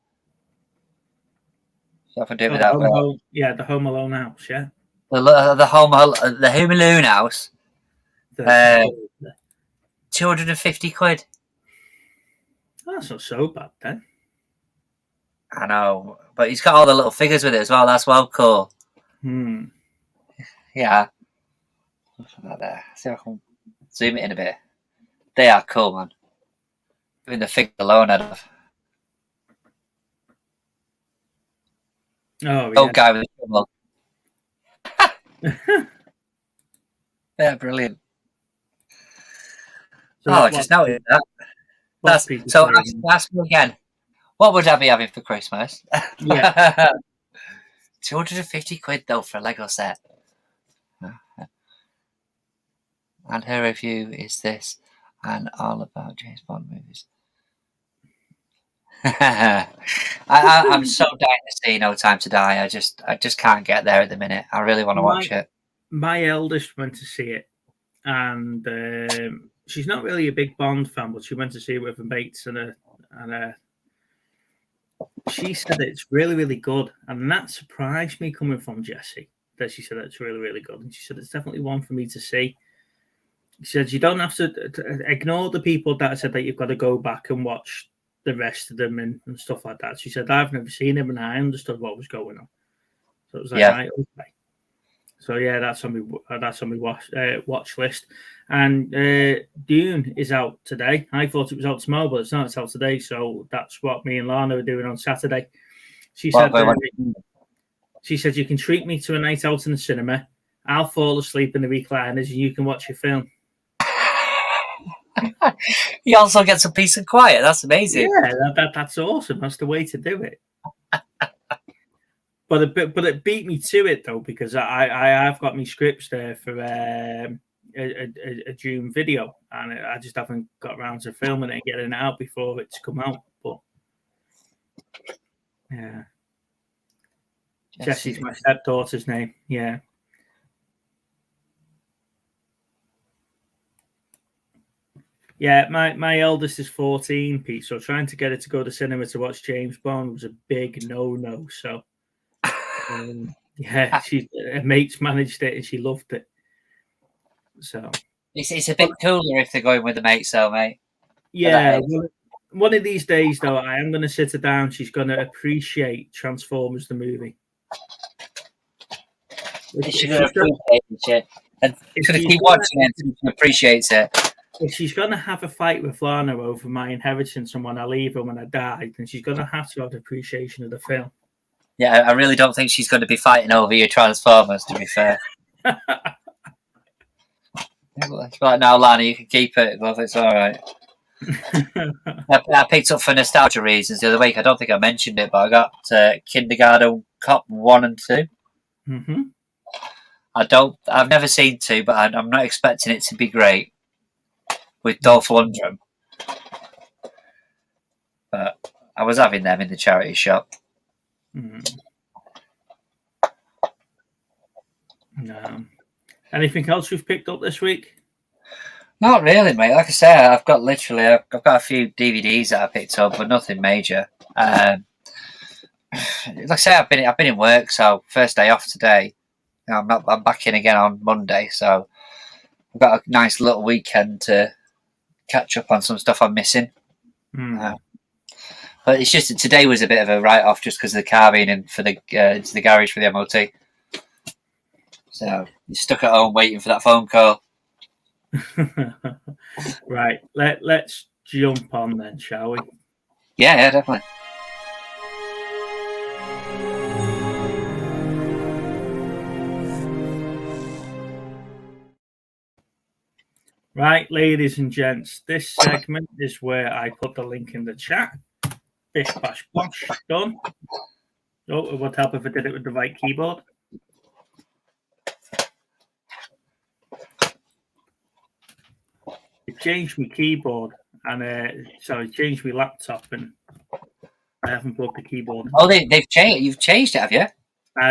So I can do it without.
The Home Alone house. Yeah.
The Home Alone house. 250 quid.
That's not so bad then.
I know, but he's got all the little figures with it as well. That's well cool. Yeah. Like there. See if I can zoom it in a bit. They are cool, man. Even the figure alone, I'd have.
Oh, yeah.
Old guy with the shovel. They're brilliant. So just noticed that. So ask me again. What would I be having for Christmas?
Yeah.
250 quid though for a Lego set. And her review is this, and all about James Bond movies. I'm so dying to see No Time to Die. I just can't get there at the minute. I really want to watch it.
My eldest went to see it, and she's not really a big Bond fan, but she went to see it with her mates and she said it's really, really good, and that surprised me coming from Jessie. That she said it's really, really good, and she said it's definitely one for me to see. She said you don't have to ignore the people that said that you've got to go back and watch the rest of them and stuff like that. She said I've never seen him and I understood what was going on, so it was like right, okay. So yeah, that's on my watch list. And Dune is out today. I thought it was out tomorrow, but it's not. It's out today. So that's what me and Lana are doing on Saturday. She said you can treat me to a night out in the cinema. I'll fall asleep in the recliners and you can watch your film.
He also gets a peace and quiet. That's amazing.
Yeah, that's awesome. That's the way to do it. But it beat me to it though, because I've got my scripts there for a June video, and I just haven't got around to filming it and getting it out before it's come out. But yeah, Jessie's my stepdaughter's name. Yeah. Yeah, my eldest is 14, Pete. So trying to get her to go to cinema to watch James Bond was a big no. So. Yeah, her mates managed it and she loved it. So
it's a bit cooler if they're going with the mates, though, mate.
Yeah, one of these days, though, I am going to sit her down. She's going to appreciate Transformers the movie.
She's going to appreciate it, and she's going to keep watching it until she appreciates it.
If she's going to have a fight with Lana over my inheritance and when I leave her when I die, then she's going to have an appreciation of the film.
Yeah, I really don't think she's going to be fighting over your Transformers, to be fair. Right now, Lana, you can keep it, love. It's all right. I picked up for nostalgia reasons the other week. I don't think I mentioned it, but I got Kindergarten Cop 1 and 2.
Mm-hmm.
I've never seen 2, but I'm not expecting it to be great with Dolph Lundgren. But I was having them in the charity shop.
No. Anything else you've picked up this week?
Not really, mate. Like I say, I've got a few DVDs that I picked up, but nothing major. Like I say, I've been in work, so first day off today. I'm back in again on Monday, so I've got a nice little weekend to catch up on some stuff I'm missing. But But it's just that today was a bit of a write-off just because of the car being into the garage for the MOT. So you're stuck at home waiting for that phone call.
Right, let's jump on then, shall we?
Yeah, definitely.
Right, ladies and gents, this segment is where I put the link in the chat. Bish bash bosh, done. Oh, it would help if I did it with the right keyboard. It changed my keyboard and changed my laptop, and I haven't plugged the keyboard.
Oh, they've changed. You've changed it, have you?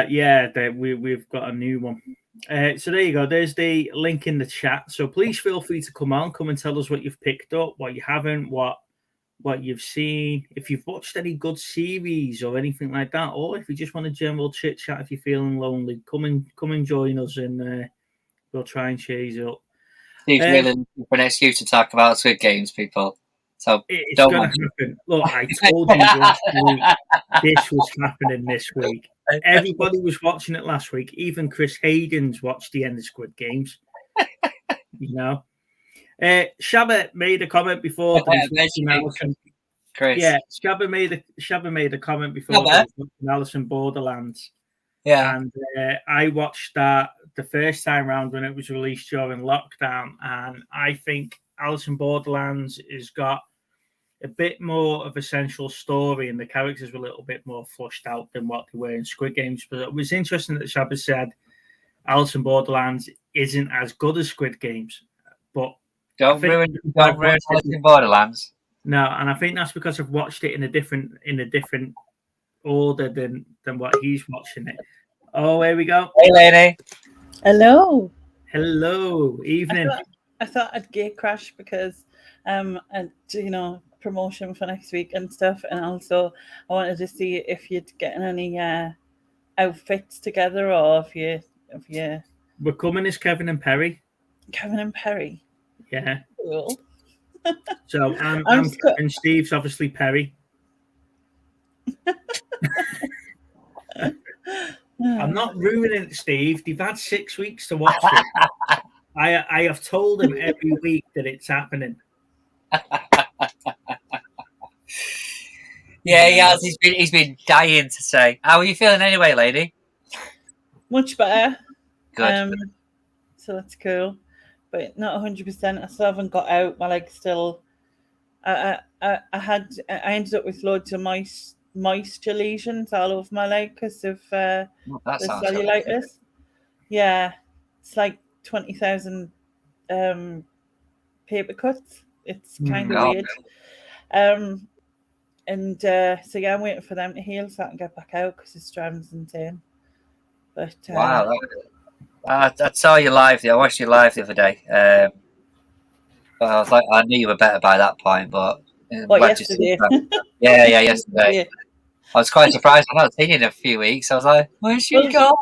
Yeah, we've got a new one. So there you go. There's the link in the chat. So please feel free to come and tell us what you've picked up, what you haven't, what you've seen, if you've watched any good series or anything like that, or if you just want a general chit chat. If you're feeling lonely, come and join us, and we'll try and cheer you up.
Steve's really looking for an excuse to talk about Squid Games, people. So
it's going to happen. Look, I told you last week this was happening this week. Everybody was watching it last week. Even Chris Hayden's watched the end of Squid Games. You know, Shabba made a comment before.
Chris.
Yeah, Shabba made a comment before Alison Borderlands.
Yeah,
and I watched that the first time round when it was released during lockdown, and I think Alice in Borderlands has got a bit more of a central story, and the characters were a little bit more flushed out than what they were in Squid Games. But it was interesting that Shabba said Alice in Borderlands isn't as good as Squid Games. But
don't ruin Alice in Borderlands.
No, and I think that's because I've watched it in a different order than what he's watching it. Oh, here we go.
Hey, lady.
Hello.
Hello. Evening.
I thought I'd gate crash because and promotion for next week and stuff, and also I wanted to see if you'd getting any outfits together, or if you
we're coming as Kevin and Perry.
Kevin and Perry.
Yeah.
Cool.
So I'm Kevin. Steve's obviously Perry. I'm not ruining it, Steve. They've had 6 weeks to watch it. I have told him every week that it's happening.
Yeah, he has. He's been dying to say. How are you feeling anyway, lady?
Much better.
Good.
So that's cool, but not 100%. I still haven't got out. My leg's still. I ended up with loads of moisture lesions all over my leg because of the cellulitis. Yeah, it's like 20,000 paper cuts. It's kind of weird. So yeah, I'm waiting for them to heal so I can get back out because it's driving us insane. But
wow, I saw you live. I watched you live the other day. But I was like, I knew you were better by that point. But
yesterday?
Yeah, yesterday. I was quite surprised. I've not seen you in a few weeks. I was like, where's she gone?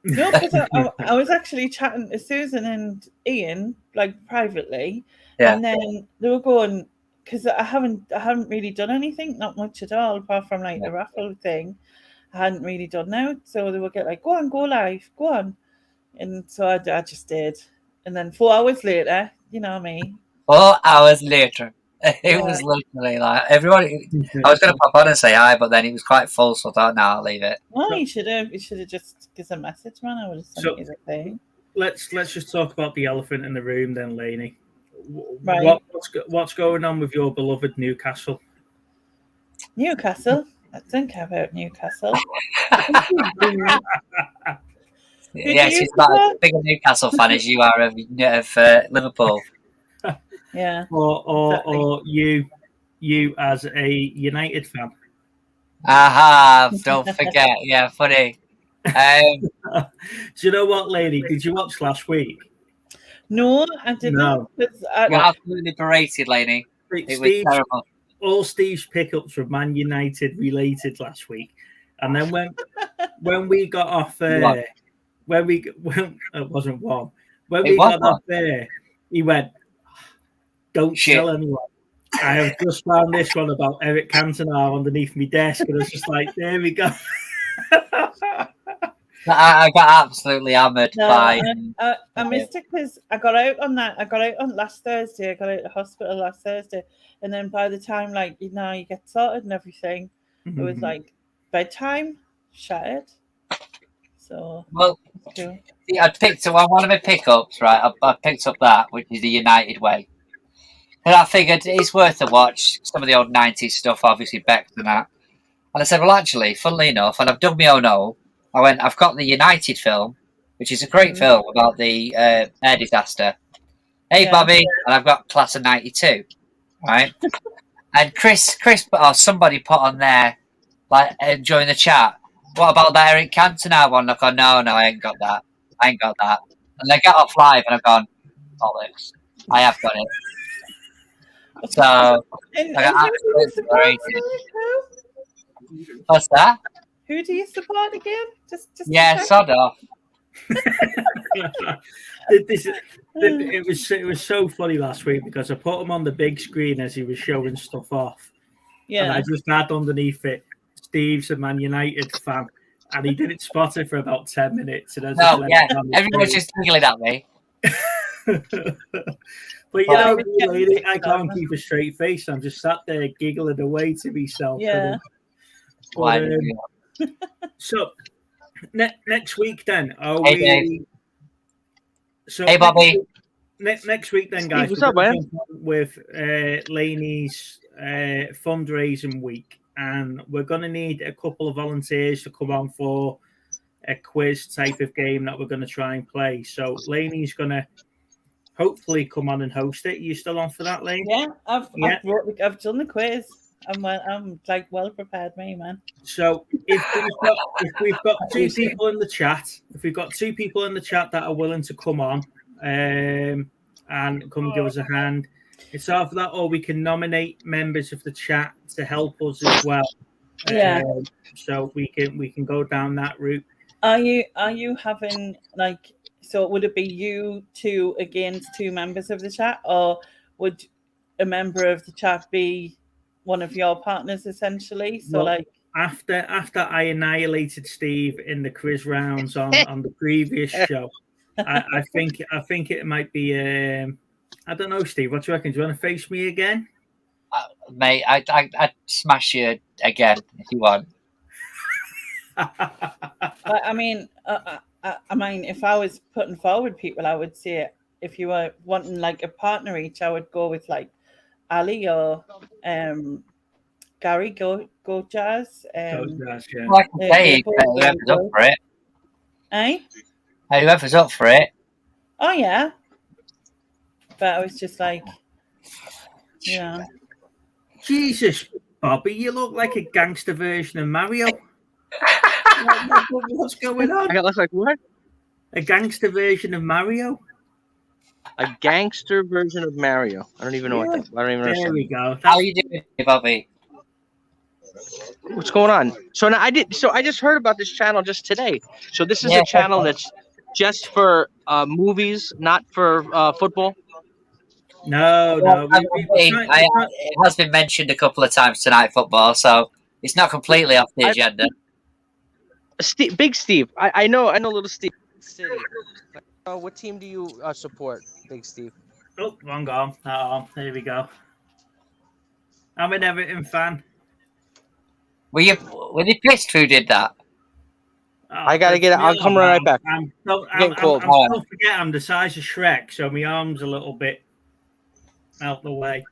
No, because I was actually chatting to Susan and Ian, like privately, and then they were going, because I haven't really done anything, not much at all, apart from like the raffle thing. I hadn't really done now, so they would get like, go live, go on, and so I just did, and then 4 hours later, you know me.
4 hours later. It was literally like everybody. I was going to pop on and say hi, but then it was quite full, so I thought, no, I'll leave it.
Well, you should have just given a message, man. I would have sent you the thing.
Let's just talk about the elephant in the room, then, Lainey.
Right.
What's going on with your beloved Newcastle?
Newcastle? I think about Newcastle.
Yeah, she's not as big a Newcastle fan as you are of Liverpool.
Yeah.
Or you as a United fan.
I have. Don't forget. Yeah, funny.
Do you know what, lady? Did you watch last week?
No, I didn't.
No.
You're absolutely berated, Lainey. It was terrible.
All Steve's pickups were Man United related last week, and then when we got off it wasn't one. When we got off there, he went, "Don't tell anyone." I have just found this one about Eric Cantona underneath my desk, and I was just like, there we go.
I got absolutely hammered by.
I missed it because I got out on that. I got out on last Thursday. I got out of the hospital last Thursday, and then by the time you get sorted and everything, it was like bedtime, shattered. So
Well, see, I picked up one of my pickups. Right, I picked up that, which is the United Way, and I figured it's worth a watch. Some of the old '90s stuff, obviously Beck and that. And I said, well, actually, funnily enough, and I've done my own hole. I've got the United film, which is a great film about the air disaster. Hey, Bobby, and I've got Class of '92, right? And Chris, or somebody put on there, during the chat, what about that Eric Cantona one? Like, no, I ain't got that. And they got off live, and I've gone, bollocks, I have got it. So, I got absolutely what's that?
Who do you support again? Just
sod off.
It was so funny last week because I put him on the big screen as he was showing stuff off. Yeah. And I just had underneath it, Steve's a Man United fan. And he didn't spot it for about 10 minutes. And
everyone's just giggling at me.
But I can't keep a straight face. I'm just sat there giggling away to myself.
Yeah.
So next week then,
hey Bobby.
Next week then, guys,
Steve, what's up, man?
With Laney's fundraising week, and we're going to need a couple of volunteers to come on for a quiz type of game that we're going to try and play. So Laney's going to hopefully come on and host it. Are you still on for that, Lane?
Yeah, I've done the quiz. I'm well prepared, me man.
So if we've got two people in the chat, that are willing to come on and come give us a hand, it's either that or we can nominate members of the chat to help us as well.
Yeah.
So we can go down that route.
Are you having so would it be you two against two members of the chat, or would a member of the chat be one of your partners essentially? So
after I annihilated Steve in the quiz rounds on the previous show, I think it might be I don't know, Steve, what do you reckon? Do you want to face me again?
Mate, I'd smash you again if you want.
I mean, if I was putting forward people, I would say if you were wanting a partner each, I would go with Ali or Gary. Go Jazz.
Go Jazz, yeah.
Well, I can say whoever's up for it.
Eh?
Whoever's up for it.
Oh yeah. But I was just
Jesus, Bobby, you look like a gangster version of Mario. What's going on?
I look like what?
A gangster version of Mario.
A gangster version of Mario. I don't even know what that. I don't even understand.
There we go.
How are you doing, Bobby?
What's going on? So now I just heard about this channel just today. So this is a channel that's just for movies, not for football.
No.
It has been mentioned a couple of times tonight, football, so it's not completely off the agenda.
Big Steve, I know little Steve. What team do you support, Big Steve?
Oh, wrong arm. That arm. There we go. I'm an Everton fan.
Were you pissed who did that?
I gotta get it. I'll come right back.
Don't forget, I'm the size of Shrek, so my arm's a little bit out the way.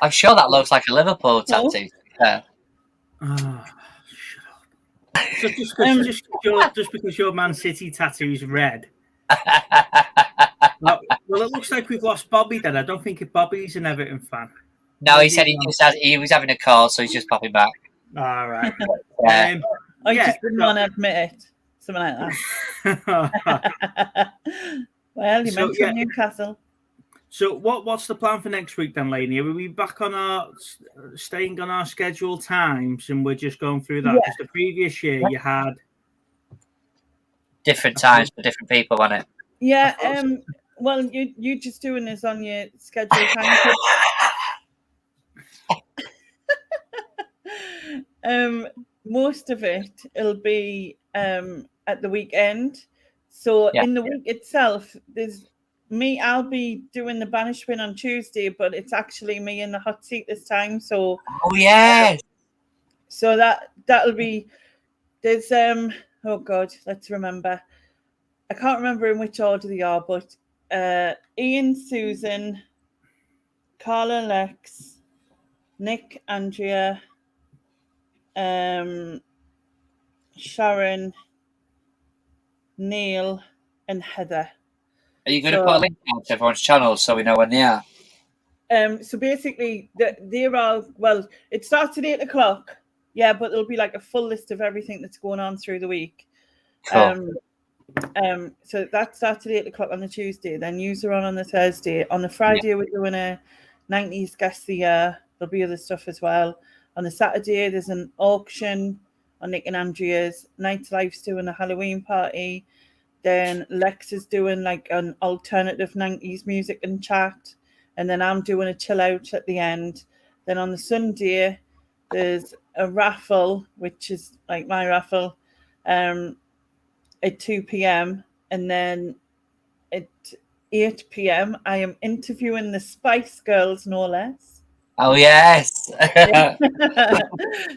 I'm sure that looks like a Liverpool tattoo. Yeah.
Oh, shut up. So just because your Man City tattoo is red. Well, it looks like we've lost Bobby then. I don't think Bobby's an Everton fan.
No, he said he was having a call, so he's just popping back.
All right.
I just didn't want to admit it. Something like that. Well, you mentioned Newcastle.
So what's the plan for next week then, Lainey? Are we back on staying on our scheduled times and we're just going through that? Because the previous year you had
different times for different people, wasn't it?
Yeah. Well, you just doing this on your scheduled time. Most of it'll be at the weekend. So
Yeah.
in the week itself, I'll be doing the banishment on Tuesday, but it's actually me in the hot seat this time. So
Oh yes.
so that'll be there's oh god, let's remember. I can't remember in which order they are, but Ian, Susan, Carla, Lex, Nick, Andrea, Sharon, Neil, and Heather.
Are you going to put a link out to everyone's channel so we know when they are?
So basically, they're all it starts at 8:00. Yeah, but there'll be like a full list of everything that's going on through the week.
Cool.
So that starts at 8:00 on the Tuesday. Then news are on the Thursday. On the Friday, we're doing a 90s guess the year. There'll be other stuff as well. On the Saturday, there's an auction on Nick and Andrea's. Nightlife's doing a Halloween party. Then Lex is doing like an alternative 90s music and chat. And then I'm doing a chill out at the end. Then on the Sunday, there's a raffle, which is like my raffle, at 2 p.m. And then at 8 p.m., I am interviewing the Spice Girls, no less.
Oh yes.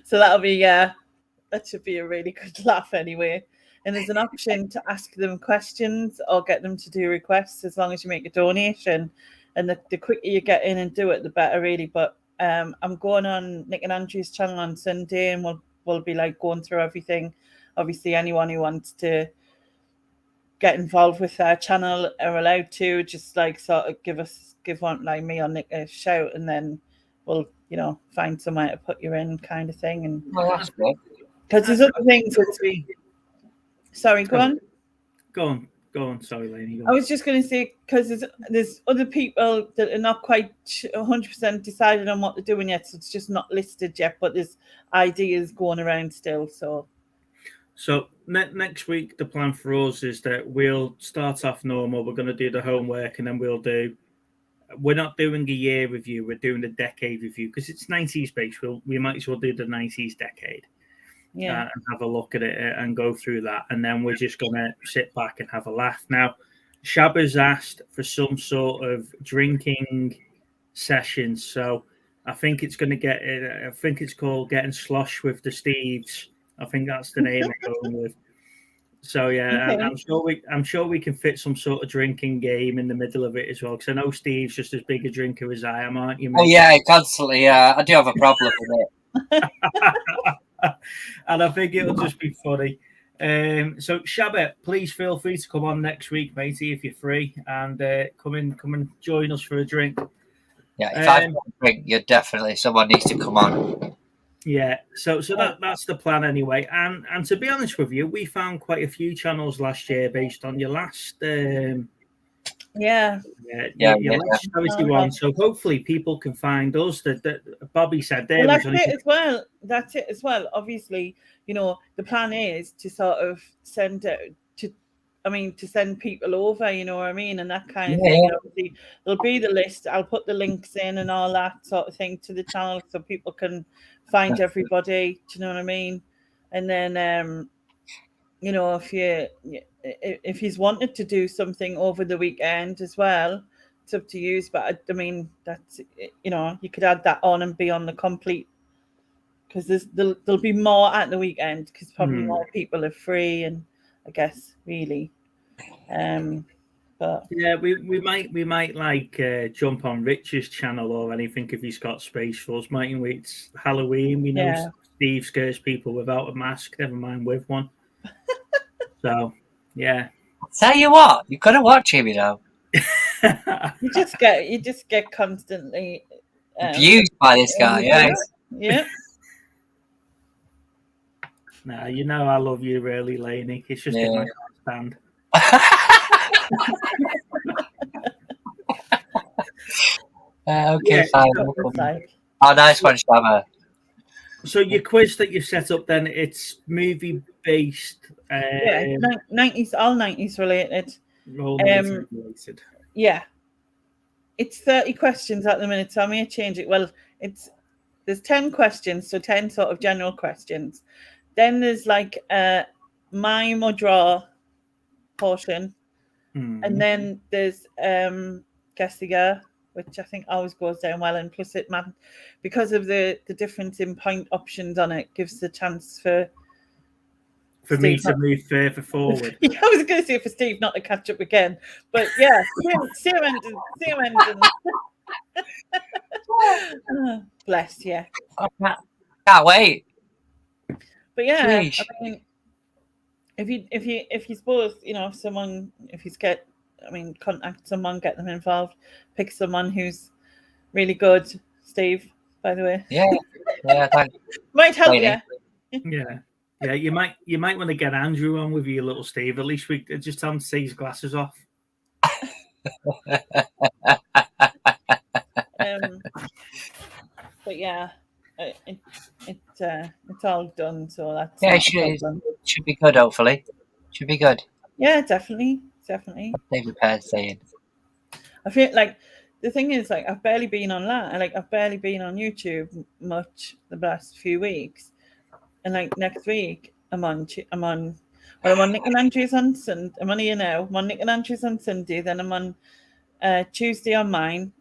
So that'll be that should be a really good laugh anyway. And there's an option to ask them questions or get them to do requests as long as you make a donation. And the quicker you get in and do it, the better, really. But I'm going on Nick and Andrew's channel on Sunday, and we'll be like going through everything. Obviously, anyone who wants to get involved with their channel are allowed to just like sort of give one like me or Nick a shout, and then we'll find somewhere to put you in, kind of thing. And
Well, that's good.
because there's other things that sorry, go on.
Go on. Sorry, Lainey.
I was just going to say, because there's other people that are not quite 100% decided on what they're doing yet, so it's just not listed yet, but there's ideas going around still. So
next week, the plan for us is that we'll start off normal. We're going to do the homework, and then we're not doing a year review. We're doing a decade review because it's 90s based. We might as well do the 90s decade.
Yeah,
and have a look at it and go through that, and then we're just gonna sit back and have a laugh. Now, Shabba's asked for some sort of drinking session, so I think it's going to get. I think it's called Getting Slosh with the Steves. I think that's the name I'm going with. So yeah,
okay.
I'm sure we can fit some sort of drinking game in the middle of it as well. Because I know Steve's just as big a drinker as I am, aren't you, mate?
Oh yeah, constantly. Yeah, I do have a problem with it.
And I think it'll just be funny. So Shabba, please feel free to come on next week, matey, if you're free, and come and join us for a drink.
Yeah, if I drink, you're definitely someone needs to come on.
Yeah, so that's the plan anyway. And to be honest with you, we found quite a few channels last year based on your last
Yeah.
last charity one. So hopefully people can find us. That Bobby said there.
Well, that's it as well. Obviously, the plan is to sort of send people over, you know what I mean, and that kind of thing. Obviously, there'll be the list. I'll put the links in and all that sort of thing to the channel so people can find everybody. Do you know what I mean? And then, if he's wanted to do something over the weekend as well, it's up to you. But I mean, that's you could add that on and be on the complete, because there'll be more at the weekend because probably more people are free, and I guess really, but
yeah, we might like jump on Rich's channel or anything if he's got space for us, mightn't we? It's Halloween. We know Steve scares people without a mask, never mind with one. So yeah,
Tell you what, you've got to watch him.
you just get constantly
abused by this guy.
Yeah.
Nah, I love you, really, Lainey. It's just in my stand.
Okay, fine. Oh, nice one, Shabba.
So your quiz that you set up, then it's movie based.
90s, all 90s related.
All 90s related.
Yeah, it's 30 questions at the minute, so I may change it. Well, it's there's 10 questions, so 10 sort of general questions. Then there's like a mime or draw portion. And then there's guess the year, which I think always goes down well, and plus it man because of the difference in point options on it gives the chance for
me
Steve
to move further forward.
Yeah, I was going to say for Steve not to catch up again, but yeah, see him ending. Bless you.
Can't wait.
But yeah,
Sheesh.
I mean, if you suppose, you know, if he's contact someone, get them involved, pick someone who's really good. Steve, by the way.
Yeah, thanks.
Might help you.
Yeah. You might want to get Andrew on with you, little Steve. At least we just tell him to take his glasses off.
But yeah, it's all done. So that's
it should be good. Hopefully, should be good.
Yeah, definitely.
David Pear's saying.
I feel like the thing is, like, I've barely been online. Like, I've barely been on YouTube much the last few weeks, and like next week I'm on Nick and Andrews on Sunday. I'm on here now. I'm on Nick and Andrews on Sunday. Then I'm on Tuesday on mine,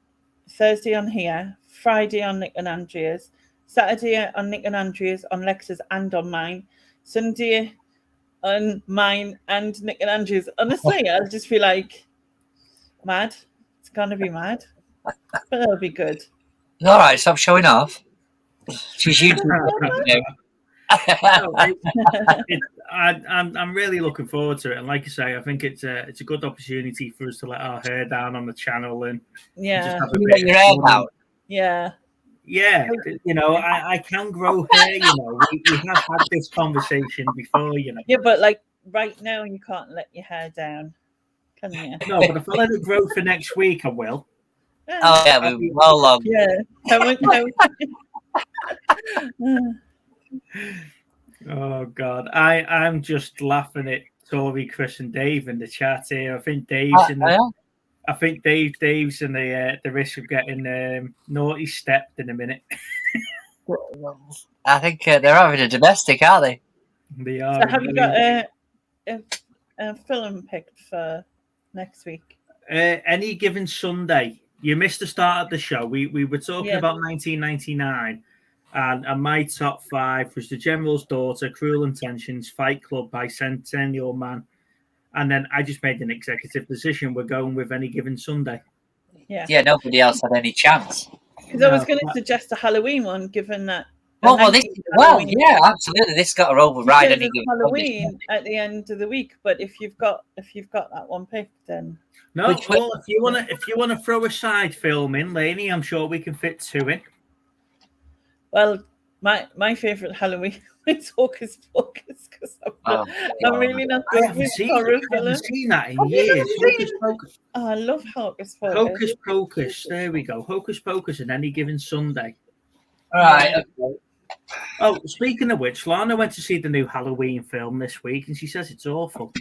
Thursday on here, Friday on Nick and Andrews, Saturday on Nick and Andrews, on Lex's and on mine, Sunday on mine and Nick and Andrews. Honestly, I'll just be like mad. It's gonna be mad, but it'll be good.
All right, stop showing off. She's YouTube.
I'm really looking forward to it, and like I say, I think it's a good opportunity for us to let our hair down on the channel and
Yeah,
just have a bit
your hair down.
Yeah.
You know, I can grow hair. You know, we have had this conversation before. You know.
Yeah, but like right now, you can't let your hair down, can you?
No, but if I let it grow for next week, I will.
Oh yeah, we well long.
Yeah.
Oh God, I'm just laughing at Tori, Chris, and Dave in the chat here. I think Dave's in the. I think Dave's in the risk of getting naughty stepped in a minute.
I think they're having a domestic, aren't they?
They are.
So have you got a film picked for next week?
Any given Sunday. You missed the start of the show. We were talking about 1999, and my top 5 was The General's Daughter, Cruel Intentions, Fight Club, Bicentennial Man. And then I just made an executive decision. We're going with Any Given Sunday.
Yeah.
Nobody else had any chance.
Because I was going to suggest a Halloween one, given that.
Absolutely. This got to override Any Given
Halloween at the end of the week. But if you've got that one picked, then
if you wanna throw a side film in, Lainey, I'm sure we can fit 2 in.
Well, my favourite Halloween is Hocus Pocus because I'm really not good with horror films.
I haven't seen that in years. Hocus Pocus.
Oh, I love Hocus Pocus.
Hocus Pocus. There we go. Hocus Pocus and Any Given Sunday.
All right. Okay.
Oh, speaking of which, Lana went to see the new Halloween film this week, and she says it's awful.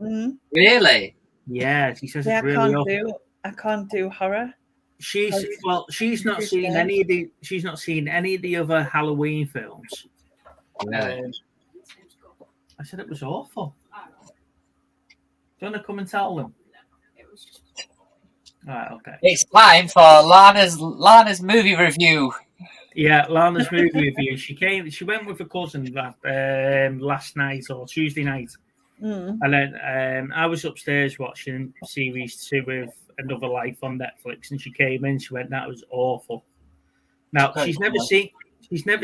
Mm-hmm.
Really?
Yeah, she says it's really awful.
I can't do horror.
She's not seen any of the other Halloween films.
Yeah.
I said it was awful. Do you want to come and tell them? All right, okay.
It's time for Lana's movie review.
Yeah, Lana's movie review. She went with her cousin last night or Tuesday night.
Mm.
And then I was upstairs watching series 2 with Another Life on Netflix, and she came in. She went, "That was awful." Now she's never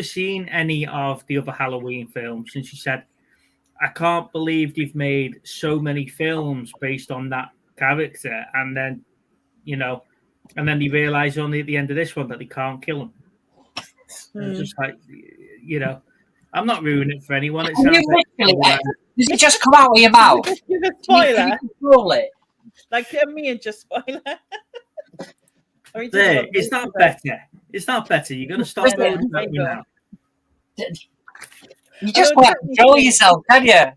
seen any of the other Halloween films, and she said, "I can't believe you've made so many films based on that character." And then, and then you realise only at the end of this one that they can't kill him. It's just like, I'm not ruining it for anyone. It sounds
does it just come out of your mouth?
Give a spoiler.
Can you control it?
Like me and just spoiler.
There, it's not better. It's not better. You're going to stop rolling that now.
You just can't control yourself, can you?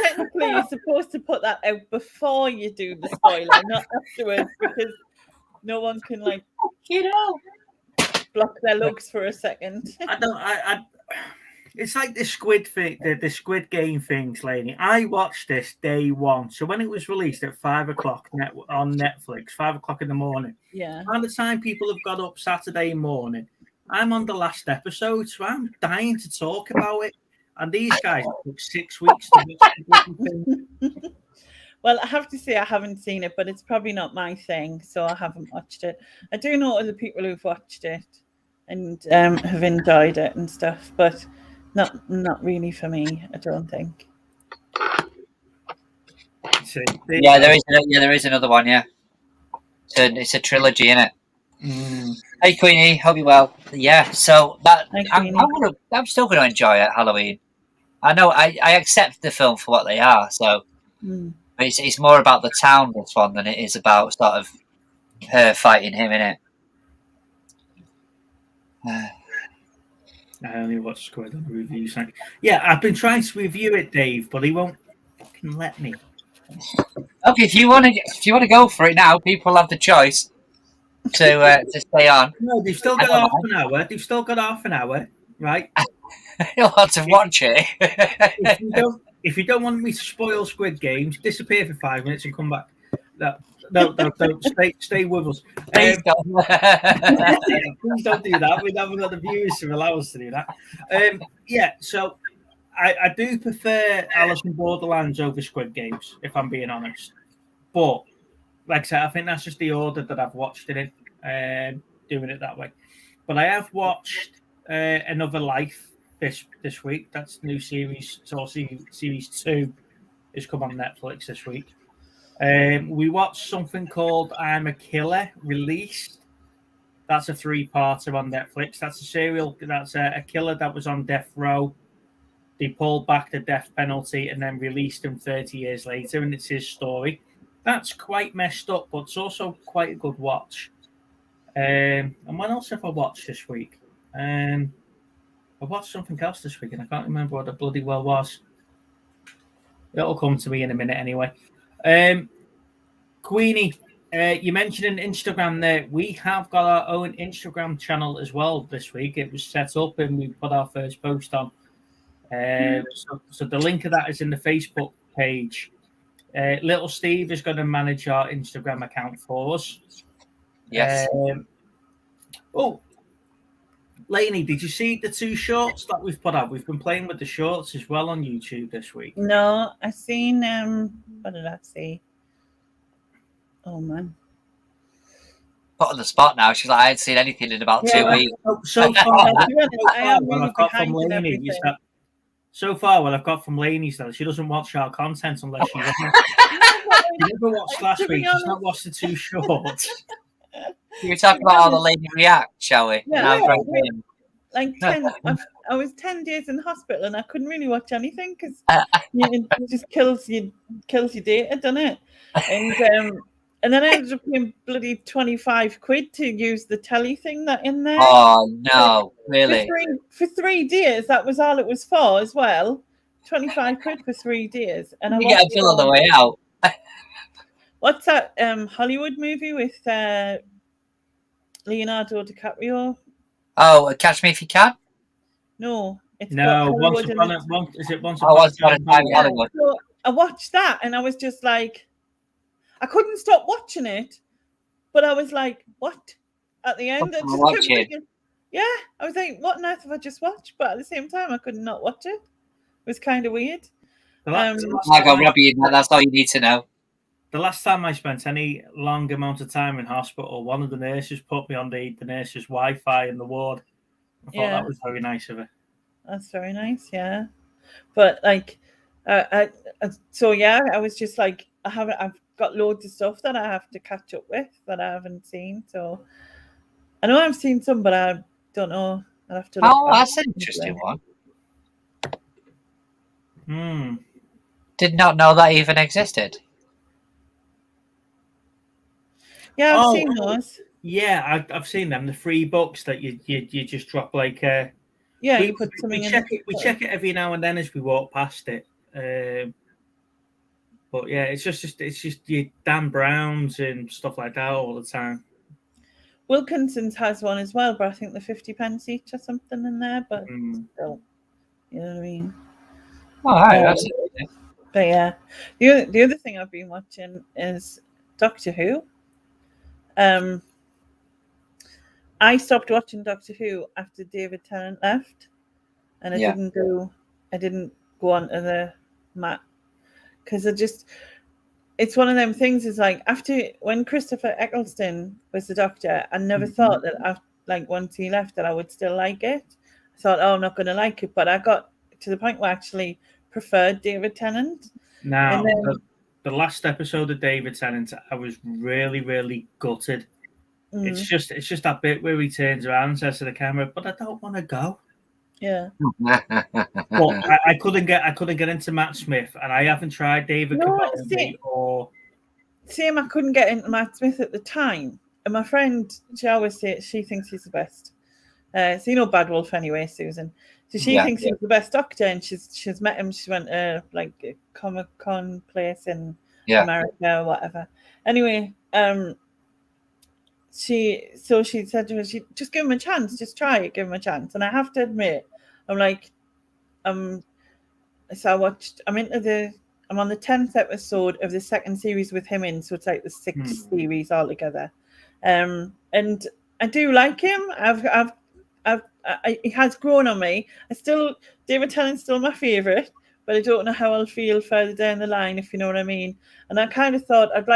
Technically, you're supposed to put that out before you do the spoiler, not afterwards, because no one can block their lugs for a second.
I don't. It's like the Squid thing, the Squid Game things, lady. I watched this day one, so when it was released at 5 o'clock on Netflix, 5 o'clock in the morning.
Yeah.
By the time people have got up Saturday morning, I'm on the last episode, so I'm dying to talk about it. And these guys took 6 weeks to watch the thing.
Well, I have to say I haven't seen it, but it's probably not my thing, so I haven't watched it. I do know other people who've watched it and have enjoyed it and stuff, but not really for me, I don't think.
Yeah, there is another one. Yeah, it's a trilogy, isn't it? Hey Queenie, hope you're well. Yeah, so that
Hi,
I'm still going to enjoy it. Halloween. I know I accept the film for what they are. So but it's more about the town, this one, than it is about sort of her fighting him, innit?
I only watched Squid on the review site. Yeah, I've been trying to review it, Dave, but he won't fucking let me.
Okay, if you want to go for it now, people have the choice to stay on.
No, they've still got half an hour. They've still got half an hour, right?
You'll have to watch it.
If you don't want me to spoil Squid Games, disappear for 5 minutes and come back. No, don't stay with us.
Please don't.
Please don't do that. We haven't got the viewers to allow us to do that. Yeah, so I do prefer Alice in Borderlands over Squid Games, if I'm being honest. But like I said, I think that's just the order that I've watched it in, doing it that way. But I have watched Another Life this week. That's new series. So series 2 has come on Netflix this week. We watched something called I'm a Killer, released. That's a 3-parter on Netflix. That's a killer that was on death row. They pulled back the death penalty and then released him 30 years later, and it's his story. That's quite messed up, but it's also quite a good watch. And what else have I watched this week? I watched something else this week, and I can't remember what the bloody well was. It'll come to me in a minute anyway. Queenie, you mentioned an Instagram there. We have got our own Instagram channel as well this week. It was set up and we put our first post on. So the link of that is in the Facebook page. Little Steve is going to manage our Instagram account for us.
Yes.
Lainey, did you see the 2 shorts that we've put up? We've been playing with the shorts as well on YouTube this week.
No, I seen what did I see? Oh man.
Put on the spot now. She's like, I ain't seen anything in about 2 weeks.
So far,
What I've got from
Lainey is that she doesn't watch our content unless she doesn't. You never watched last week. She's not watched the 2 shorts.
We're talking about how the lady reacts, shall we?
Yeah, like 10. I was 10 days in hospital and I couldn't really watch anything because it just kills your data, doesn't it? And then I ended up paying bloody 25 quid to use the telly thing that in there.
Oh no, really?
For 3 days, that was all it was for as well. 25 quid for 3 days, and
you get a bill on the way out.
What's that Hollywood movie with Leonardo DiCaprio?
Oh, Catch Me If You Can?
No, it's
Once Upon a
Time in Hollywood.
So I watched that and I was just like, I couldn't stop watching it, but I was like, what? At the end, I was like, what on earth have I just watched? But at the same time, I could not watch it. It was kind of weird.
I got Robbie in that. That's all you need to know.
The last time I spent any long amount of time in hospital, one of the nurses put me on the nurse's Wi-Fi in the ward. I thought that was very nice of her.
That's very nice, yeah. But like, I was just like, I've got loads of stuff that I have to catch up with that I haven't seen. So I know I've seen some, but I don't know. I'll have to look back.
That's an interesting one. Did not know that even existed.
Yeah, I've seen those.
Yeah, I've seen them. The free books that you just drop like.
You put something in.
We check it every now and then as we walk past it. But yeah, it's just your Dan Browns and stuff like that all the time.
Wilkinson's has one as well, but I think they're 50p each or something in there. But still, you know what I mean.
All right, that's it.
But yeah, the other thing I've been watching is Doctor Who. I stopped watching Doctor Who after David Tennant left, and I didn't go on to the mat because it's one of them things. Is like after when Christopher Eccleston was the Doctor, I never thought that once he left that I would still like it. I thought, oh, I'm not going to like it, but I got to the point where I actually preferred David Tennant.
Now, the last episode of David Tennant, I was really, really gutted. It's just that bit where he turns around and says to the camera, "But I don't want to go."
Yeah.
Well, I couldn't get into Matt Smith, and I haven't tried David Capaldi or.
Same, I couldn't get into Matt Smith at the time, and my friend, she always says she thinks he's the best. So you know Bad Wolf anyway, Susan. So she thinks he's the best Doctor, and she's met him. She went to like a Comic-Con place in America or whatever. Anyway, she said to her, just give him a chance, just try it, give him a chance. And I have to admit, I'm on the 10th episode of the second series with him in, so it's like the 6th series altogether. And I do like him. He has grown on me. David Tennant's still my favourite, but I don't know how I'll feel further down the line, if you know what I mean. And I kind of thought I'd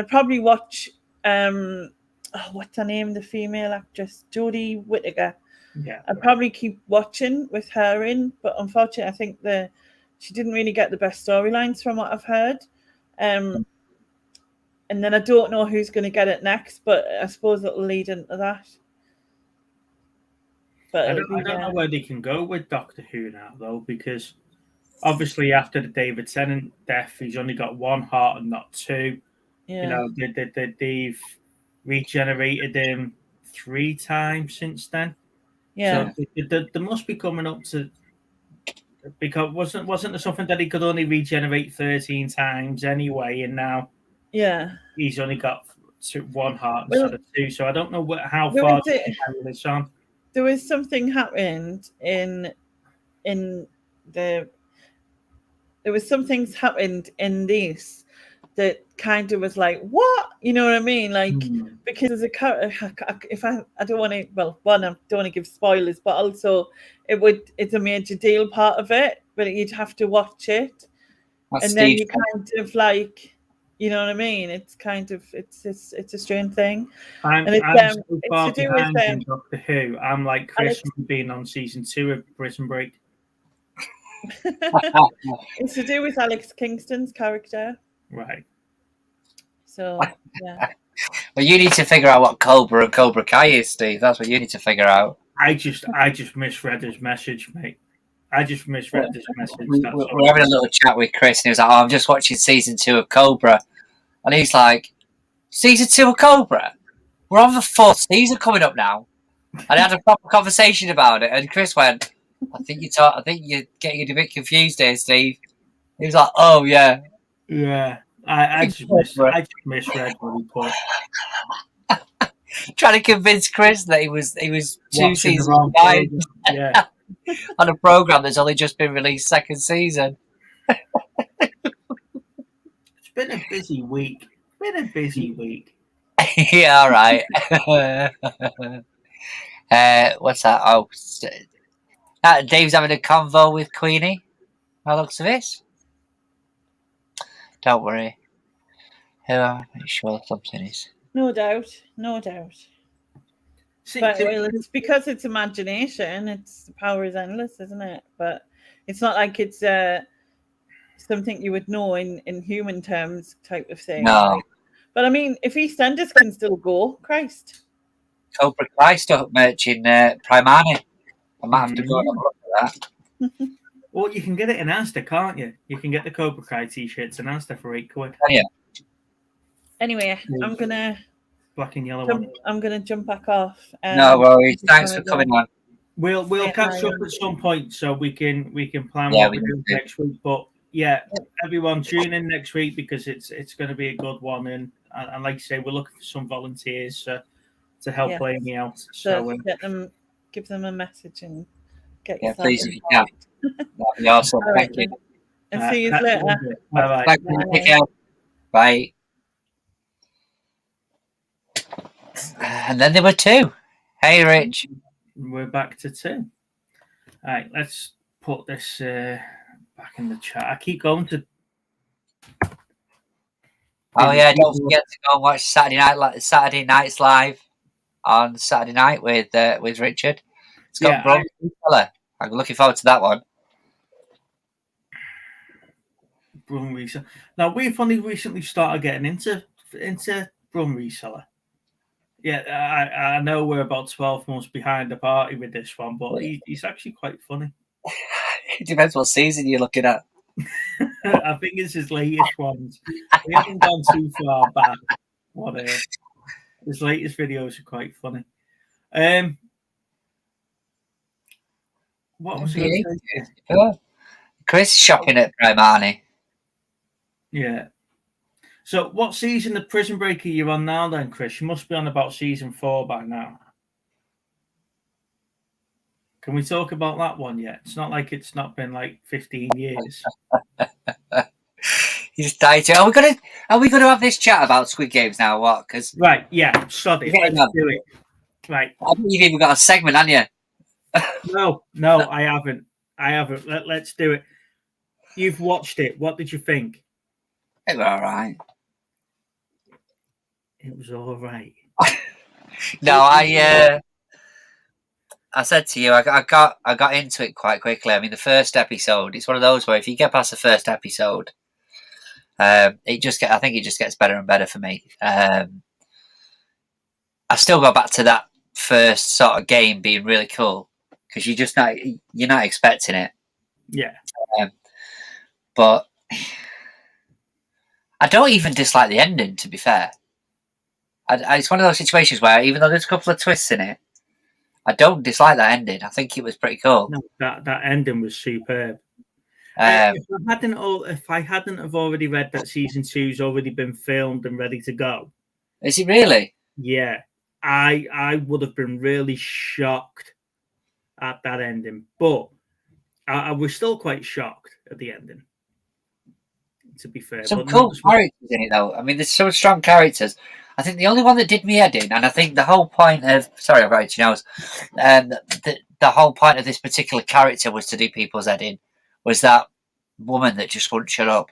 probably watch what's her name, the female actress, Jodie Whittaker. Yeah, I'd probably keep watching with her in, but unfortunately, I think she didn't really get the best storylines from what I've heard. And then I don't know who's going to get it next, but I suppose it'll lead into that. But
I don't know where they can go with Doctor Who now, though, because obviously after the David Tennant death, he's only got one heart and not two. Yeah. You know, they've regenerated him 3 times since then.
Yeah.
So they must be coming up to, because wasn't there something that he could only regenerate 13 times anyway, and now he's only got one heart instead of 2. So I don't know how far this on.
There was something happened there was some things happened in this that kind of was like, what? You know what I mean? Like, because there's if I don't want to, well, one, I don't want to give spoilers, but also it's a major deal part of it, but you'd have to watch it. And then you kind of like, you know what I mean? It's kind of, it's a strange thing.
I'm so far behind Doctor Who. I'm like Chris being on season 2 of Prison Break.
It's to do with Alex Kingston's character.
Right.
So, yeah.
Well, you need to figure out what Cobra and Cobra Kai is, Steve. That's what you need to figure out.
I just misread his message, mate. I just misread his message.
We're having a little chat with Chris, and he was like, I'm just watching season 2 of Cobra. And he's like, season 2 of Cobra? We're on the 4th season coming up now. And I had a proper conversation about it, and Chris went, I think you're getting a bit confused here, Steve. He was like, oh, yeah.
Yeah. I just misread what he put.
Trying to convince Chris that he was 2 seasons behind on a program that's only just been released 2nd season.
It's been a busy week.
Yeah, all right. What's that? Oh, Dave's having a convo with Queenie. By the looks of it. Don't worry. I'm sure something is.
No doubt. But it's because it's imagination. The power is endless, isn't it? But it's not like it's something you would know in human terms type of thing.
No.
Like, but I mean, if EastEnders can still go, Christ.
Cobra Kai stuff merch in Primani. I might have to go and have a look at that.
Well, you can get it in Asda, can't you? You can get the Cobra Kai t-shirts in Asda for £8.
Oh, yeah.
Anyway, I'm gonna
black and yellow one.
I'm gonna jump back off.
No worries. Thanks for coming on.
We'll catch up at some point so we can plan what we do next week. But everyone tune in next week because it's going to be a good one. And like I say, we're looking for some volunteers. So to help
Yeah.
Amy out.
So
So
give them a message and get
Yeah,
yourself
please, if you can.
involved.
That'd be awesome.
All right,
Thank you.
then. And see you
catch
later.
in a bit. Bye-bye.
Thank you. Take care. Bye. And then there were two. Hey, Rich.
We're back to 2. All right, let's put this back in the chat. I keep going to.
Oh yeah, don't forget to go and watch Saturday Night's Live on Saturday night with Richard. It's got Bron Reseller. I'm looking forward to that one.
Brum Reseller. Now we've only recently started getting into Brum Reseller. Yeah, I know we're about 12 months behind the party with this one, but he's actually quite funny.
It depends what season you're looking at.
I think it's his latest ones. We haven't gone too far back. His latest videos are quite funny. What was it?
Chris shopping at Primani.
Yeah. So, what season of Prison Break are you on now, then, Chris? You must be on about season 4 by now. Can we talk about that one yet? It's not like it's not been like 15 years.
He's died. Are we gonna have this chat about Squid Games now? What? Because
right, yeah, sod it. Let's do it. Right.
I think you've even got a segment, haven't you?
No, I haven't. Let's do it. You've watched it. What did you think?
It was all right.
It was all right.
No, I said to you, I got into it quite quickly. I mean, the first episode, it's one of those where if you get past the first episode, I think it just gets better and better for me. I still go back to that first sort of game being really cool because you're not expecting it.
Yeah.
But I don't even dislike the ending, to be fair. It's one of those situations where even though there's a couple of twists in it, I don't dislike that ending. I think it was pretty cool.
No, that ending was superb. If I hadn't have already read that season 2's already been filmed and ready to go.
Is it really?
Yeah, I would have been really shocked at that ending, but I was still quite shocked at the ending. To be fair,
some cool characters in it though. I mean, there's some strong characters. I think the only one that did me head in, and I think the whole point of sorry, I've got itchy nose. The whole point of this particular character was to do people's head in. Was that woman that just wouldn't shut up?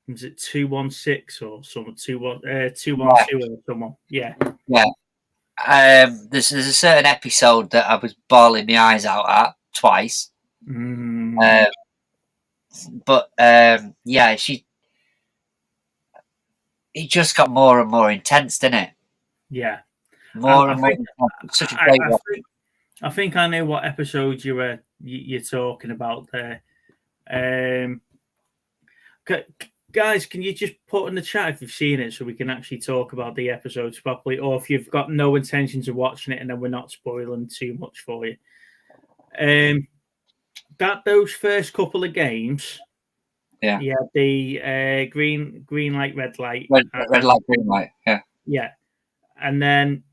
Was it 216 or someone 212 or someone? Yeah.
There's a certain episode that I was bawling my eyes out at twice. But it just got more and more intense, didn't it?
Yeah.
More and more intense. Such a great one.
I think I know what episode you're talking about there. Guys, can you just put in the chat if you've seen it so we can actually talk about the episodes properly, or if you've got no intentions of watching it and then we're not spoiling too much for you. Those first couple of games, the green light, red light,
red light, green light,
yeah, and then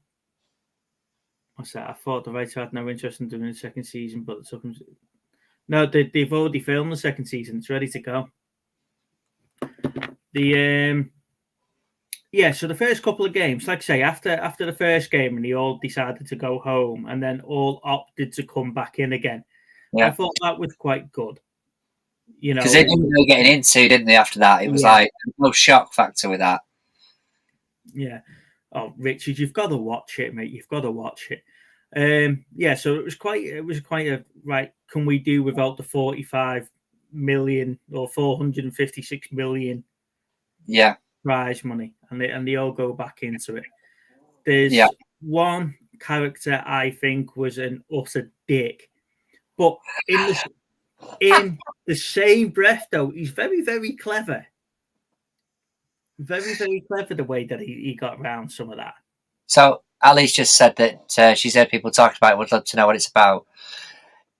what's that? I thought the writer had no interest in doing the second season, but no, they've already filmed the second season. It's ready to go. So the first couple of games, like I say, after the first game, and they all decided to go home, and then all opted to come back in again. I thought that was quite good. You know,
because they didn't know getting into, didn't they? After that, it was like no shock factor with that.
Yeah. Oh, Richard, you've got to watch it, mate. You've got to watch it. So it was quite a right. Can we do without the 45 million or 456 million? Prize money, and they all go back into it. There's one character I think was an utter dick, but in the same breath, though, he's very, very clever. Very, very clever the way that he got around some of that.
So Ali's just said that she's heard people talking about it. Would love to know what it's about.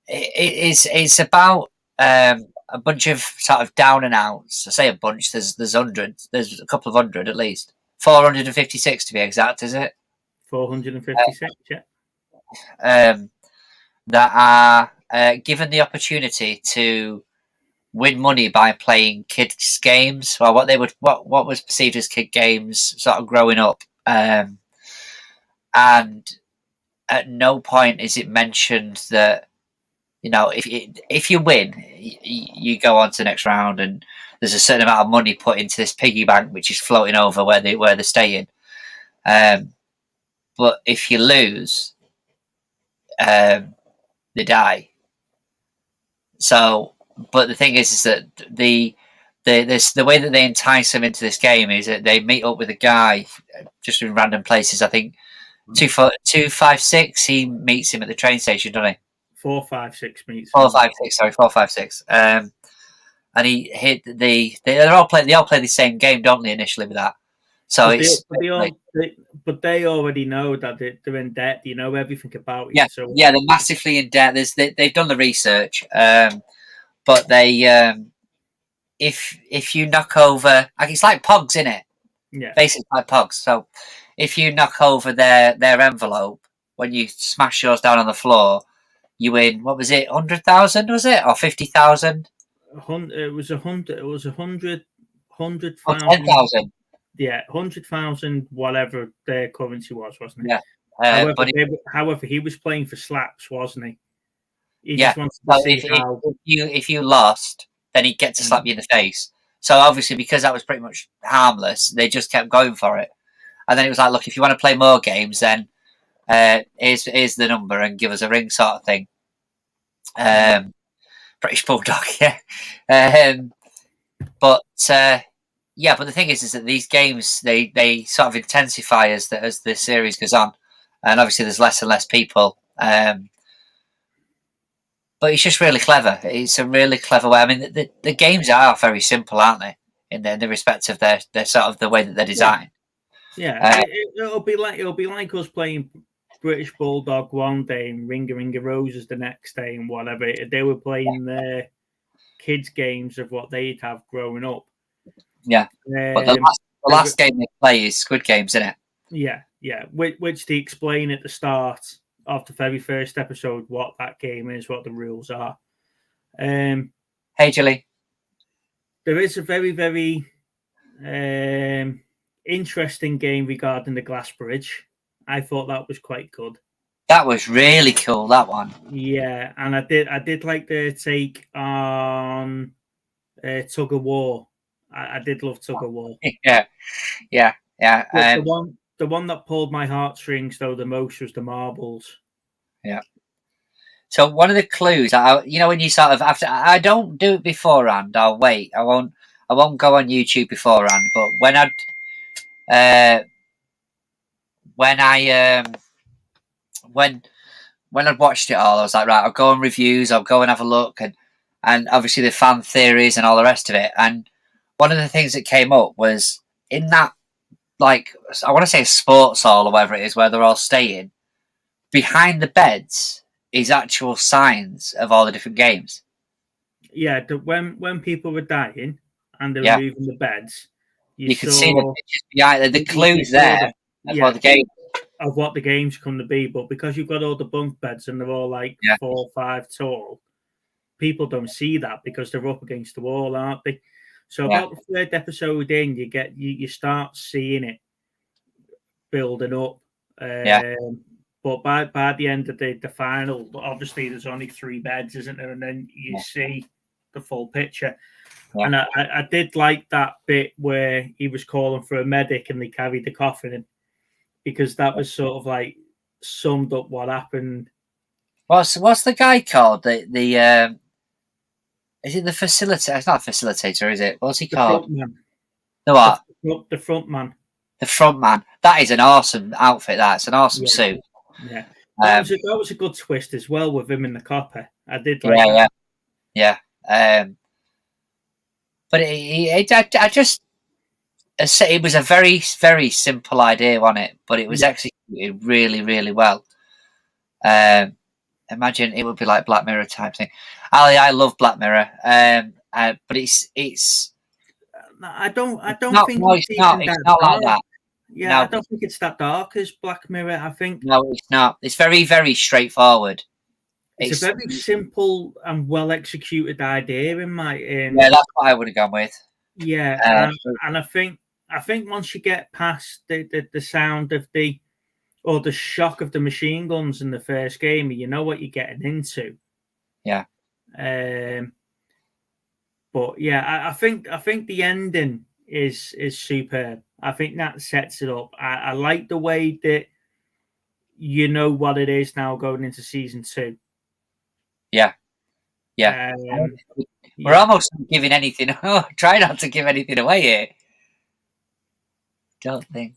It's about a bunch of sort of down and outs. I say a bunch. There's hundreds. There's a couple of hundred at least. 456 to be exact. Is it?
456. Yeah.
That are given the opportunity to win money by playing kids games, or what was perceived as kid games, sort of growing up. And at no point is it mentioned that, you know, if you win, you go on to the next round, and there's a certain amount of money put into this piggy bank, which is floating over where they're staying. But if you lose, they die. So, but the thing is that the way that they entice them into this game is that they meet up with a guy just in random places. I think 256. He meets him at the train station, doesn't he?
456 meets.
456. Sorry, 456. And he hit they all play the same game, don't they? Initially with that, so
but they already know that they're in debt. You know everything about it.
Yeah,
so
they're massively in debt. They've done the research, but they if you knock over, like, it's like Pogs, isn't it?
Yeah,
basically like Pogs. So if you knock over their envelope, when you smash yours down on the floor, you win. What was it? 100,000 was it, or 50,000?
It was 100. It was 100,000.
10,000.
Yeah, 100,000. Whatever their currency was, wasn't it?
Yeah.
However, he was playing for slaps, wasn't he? He
Yeah.
just wanted to see how.
If you lost, then he'd get to slap you in the face. So obviously, because that was pretty much harmless, they just kept going for it. And then it was like, look, if you want to play more games, then here's the number and give us a ring, sort of thing. British Bulldog, yeah. But the thing is that these games they sort of intensify as the series goes on, and obviously there's less and less people. But it's just really clever. It's a really clever way. I mean, the games are very simple, aren't they? In the respect of their sort of the way that they're designed.
Yeah, it'll be like us playing British Bulldog one day and Ringa Roses the next day and whatever. They were playing their kids' games of what they'd have growing up.
Yeah, but the last game they play is Squid Games, isn't it?
Yeah. Which they explain at the start of the very first episode what that game is, what the rules are.
Hey, Julie.
There is a very, very interesting game regarding the glass bridge. I thought that was quite good.
That was really cool, that one.
Yeah, and I did like the take on Tug of War. I did love Tug of War.
Yeah.
The one that pulled my heartstrings though the most was the marbles.
Yeah. So one of the clues, when you sort of after, I don't do it beforehand. I'll wait. I won't go on YouTube beforehand. But when I'd watched it all, I was like, right, I'll go on reviews. I'll go and have a look, and obviously the fan theories and all the rest of it. And one of the things that came up was in that, like, I want to say a sports hall or whatever it is, where they're all staying. Behind the beds is actual signs of all the different games.
Yeah, when people were dying and they were moving the beds,
you could see the pictures behind the clues there
of what the game's going to be. But because you've got all the bunk beds and they're all like 4 or 5 tall, people don't see that because they're up against the wall, aren't they? So about the 3rd episode in, you start seeing it building up. But by the end of the final, obviously there's only 3 beds, isn't there? And then you see the full picture. Yeah. And I did like that bit where he was calling for a medic and they carried the coffin in, because that was sort of like summed up what happened.
What's the guy called? The is it the facilitator? It's not a facilitator, is it? What's he called? The what?
The front man.
The front man. That is an awesome outfit. That's an awesome suit.
Yeah, that was a good twist as well with him in the copper. I did like that.
Yeah. But it was a very, very simple idea, wasn't it? But it was executed really, really well. Imagine it would be like Black Mirror type thing. I love Black Mirror, but it's.
I don't
think it's not like that.
Yeah,
No.
I don't think it's that dark as Black Mirror. I think
No, it's not. It's very, very straightforward.
it's a very simple and well executed idea in my.
Yeah, that's what I would have gone with.
Yeah, and I think once you get past the sound of the shock of the machine guns in the first game, you know what you're getting into.
Yeah.
But yeah, I think the ending is superb. I think that sets it up. I like the way that you know what it is now going into season 2.
Yeah. We're almost not giving anything. Try not to give anything away here. Don't think.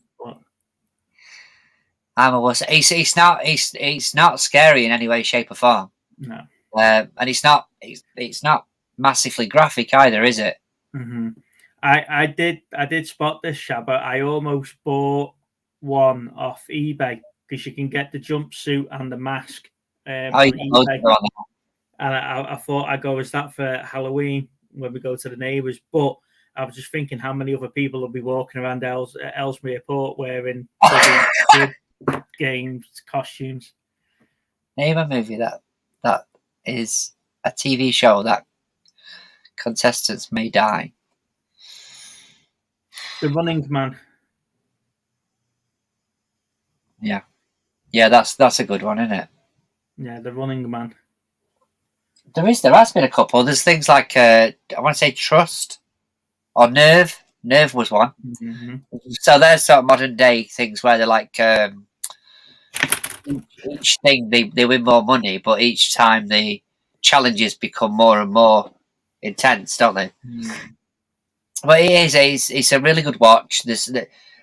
I'm a wuss. It's not scary in any way, shape, or form.
No.
And it's not massively graphic either, is it?
Mm-hmm. I did spot this, Shabba. I almost bought one off eBay because you can get the jumpsuit and the mask on eBay. And I thought I'd go as that for Halloween when we go to the neighbours. But I was just thinking how many other people will be walking around Ellesmere Port wearing games, costumes.
Name a movie that is a TV show that contestants may die.
The Running Man.
Yeah, that's a good one, isn't it?
Yeah, The Running Man.
There has been a couple. There's things like I want to say Trust or Nerve. Nerve was one.
Mm-hmm.
So there's sort of modern day things where they're like each thing they win more money, but each time the challenges become more and more intense, don't they? But it's a really good watch.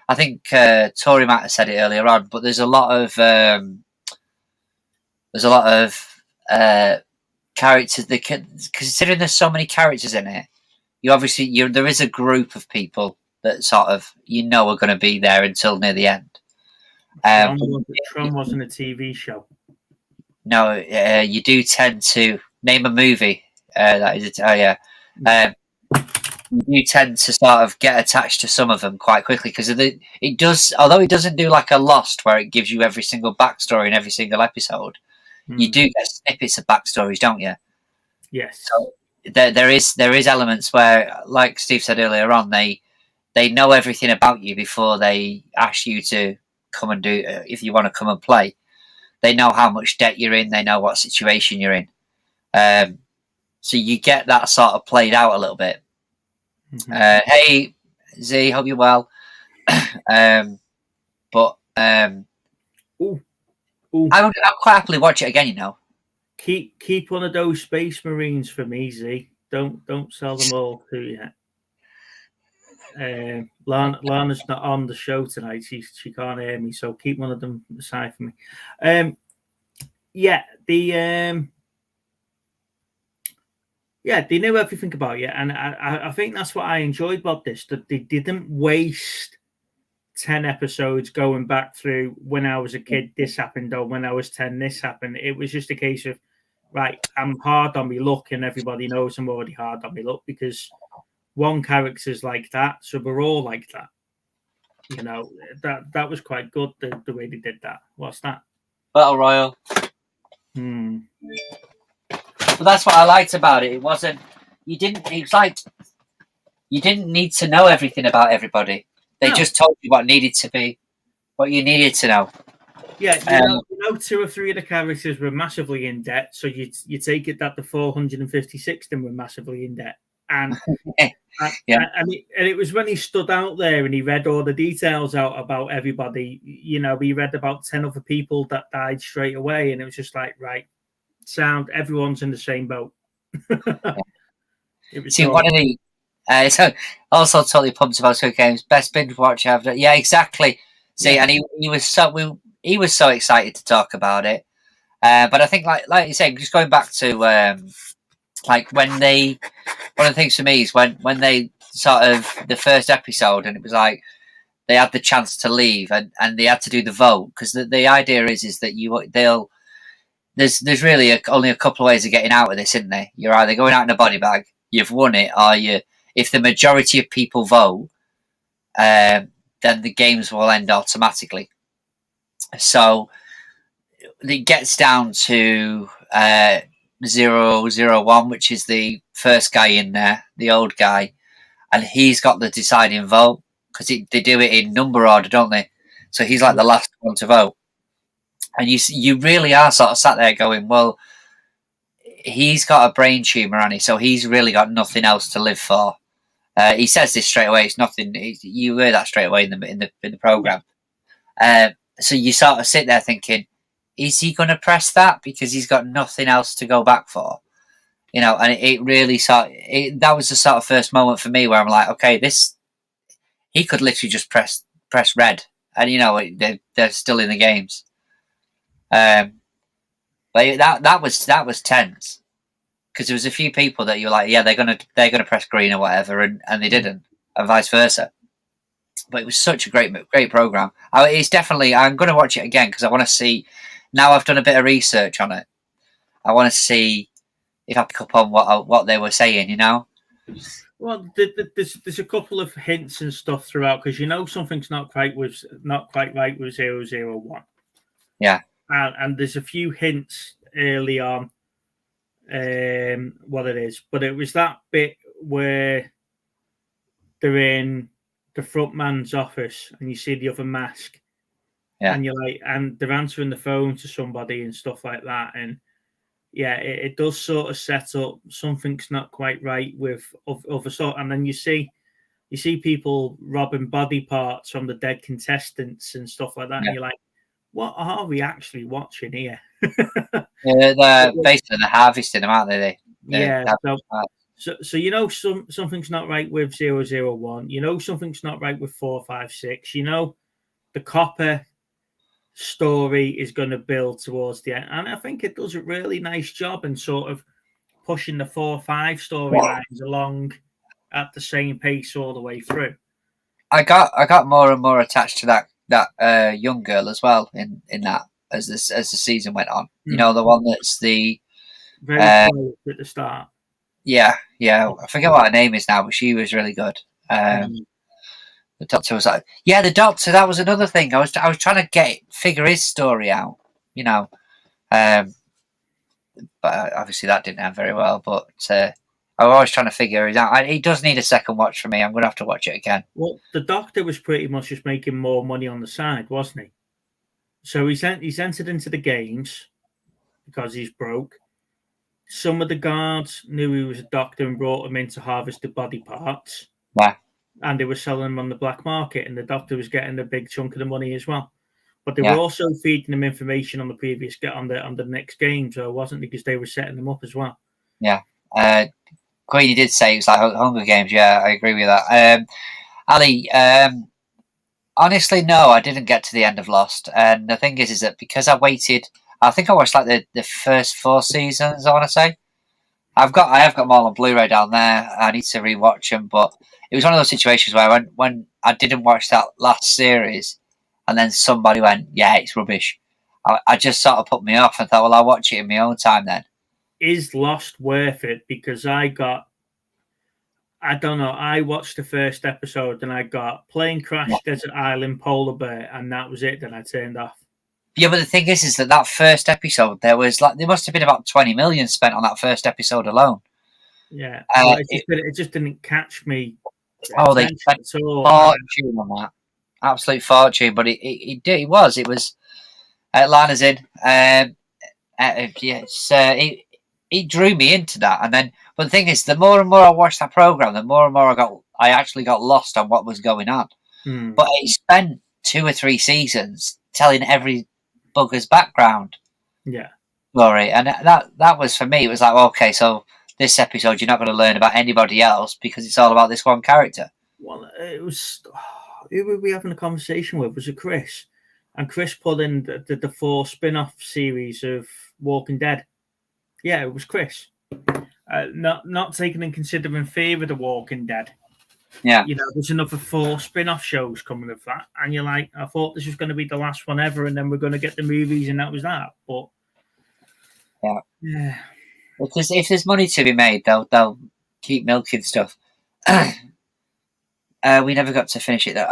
I think Tori might have said it earlier on, but there's a lot of characters. Considering there's so many characters in it, there is a group of people that sort of are going to be there until near the end.
Tron wasn't a TV show.
No, you do tend to name a movie that is. You tend to sort of get attached to some of them quite quickly because it does. Although it doesn't do like a Lost where it gives you every single backstory in every single episode, you do get snippets of backstories, don't you?
Yes.
So there is elements where, like Steve said earlier on, they know everything about you before they ask you to come and do. If you want to come and play, they know how much debt you're in. They know what situation you're in. So you get that sort of played out a little bit. Hey Z, hope you're well. I would quite happily watch it again.
Keep one of those Space Marines for me, Z. Don't sell them all to you. Lana's not on the show tonight. She can't hear me, so keep one of them aside for me. They knew everything about you, and I think that's what I enjoyed about this, that they didn't waste 10 episodes going back through when I was a kid, this happened, or when I was 10, this happened. It was just a case of, right, I'm hard on me luck, and everybody knows I'm already hard on me luck because one character's like that, so we're all like that. That was quite good, the way they did that. What's that?
Battle Royale. But that's what I liked about it. It wasn't. You didn't. It was like you didn't need to know everything about everybody. They just told you what needed to be, what you needed to know.
Yeah, 2 or 3 of the characters were massively in debt, so you take it that the 456 of them were massively in debt, and it was when he stood out there and he read all the details out about everybody. He read about 10 other people that died straight away, and it was just like, right. Everyone's in the same boat.
One of the so also totally pumped about Squid Games, best binge watch ever. Yeah, exactly. And he was so excited to talk about it. But I think like you said, just going back to like when one of the things for me is when they sort of the first episode, and it was like they had the chance to leave and they had to do the vote because the idea is that there's really only a couple of ways of getting out of this, isn't there? You're either going out in a body bag, you've won it, or if the majority of people vote, then the games will end automatically. So it gets down to 001, which is the first guy in there, the old guy, and he's got the deciding vote because they do it in number order, don't they? So he's like the last one to vote, and you really are sort of sat there going, well, he's got a brain tumor, and so he's really got nothing else to live for. He says this straight away. It's nothing. You hear that straight away in the program. So you sort of sit there thinking, is he going to press that because he's got nothing else to go back for? You know, and it really that was the sort of first moment for me where I'm like, okay, he could literally just press red, and you know they're still in the games. But that was tense because there was a few people that you were like, yeah, they're gonna press green or whatever, and they didn't, and vice versa. But it was such a great program. It's definitely, I'm going to watch it again because I want to see. Now I've done a bit of research on it, I want to see if I pick up on what they were saying. You know.
Well, there's a couple of hints and stuff throughout because you know something's not quite right with 001.
Yeah.
And there's a few hints early on what it is, but it was that bit where they're in the front man's office and you see the other mask, and you're like, and they're answering the phone to somebody and stuff like that, and yeah, it does sort of set up something's not quite right with other sort, and then you see people robbing body parts from the dead contestants and stuff like that, and you're like, what are we actually watching here?
They're basically they're harvesting them, aren't they?
So you know something's not right with 001. You know something's not right with 456. You know the copper story is going to build towards the end, and I think it does a really nice job in sort of pushing the 4-5 storylines along at the same pace all the way through.
I got more and more attached to that young girl as well in that as the season went on. You know, the one that's the
very at the start.
Yeah, I forget what her name is now, but she was really good. The doctor was like, yeah, the doctor. That was another thing. I was trying to figure his story out, you know, but obviously that didn't end very well. But I was always trying to figure it out. He does need a second watch for me. I'm going to have to watch it again.
Well, the doctor was pretty much just making more money on the side, wasn't he? So he's entered into the games because he's broke. Some of the guards knew he was a doctor and brought him in to harvest the body parts.
Yeah.
And they were selling them on the black market, and the doctor was getting a big chunk of the money as well. But they were also feeding him information on the next game, so it wasn't because they were setting them up as well.
Yeah. Queenie did say it was like Hunger Games. Yeah, I agree with that. Ali, honestly, no, I didn't get to the end of Lost. And the thing is that because I waited, I think I watched like the first 4 seasons, I want to say. I have got them all on Blu-ray down there. I need to rewatch them, but it was one of those situations where when I didn't watch that last series, and then somebody went, "Yeah, it's rubbish," I just sort of put me off and thought, "Well, I'll watch it in my own time then."
Is Lost worth it? Because I don't know. I watched the first episode and I got plane crash, desert island, polar bear, and that was it. Then I turned off.
Yeah, but the thing is that first episode, there must have been about 20 million spent on that first episode alone.
Yeah, it just didn't catch me.
Oh, they spent a fortune on that, absolute fortune. But it was Lana's in. It drew me into that, and then. But the thing is, the more and more I watched that program, the more and more I actually got lost on what was going on. But it spent 2 or 3 seasons telling every bugger's background.
Yeah.
Glory. And that was, for me, it was like, well, okay, so this episode you're not going to learn about anybody else because it's all about this one character.
Well, it was... who were we having a conversation with? Was it Chris? And Chris put in the 4 spin-off series of Walking Dead. Yeah, it was Chris. Not taking in considering Fear of the Walking Dead.
Yeah.
You know, there's another 4 spin-off shows coming of that. And you're like, I thought this was going to be the last one ever, and then we're going to get the movies, and that was that. But yeah.
Because if there's money to be made, they'll keep milking stuff. We never got to finish it though.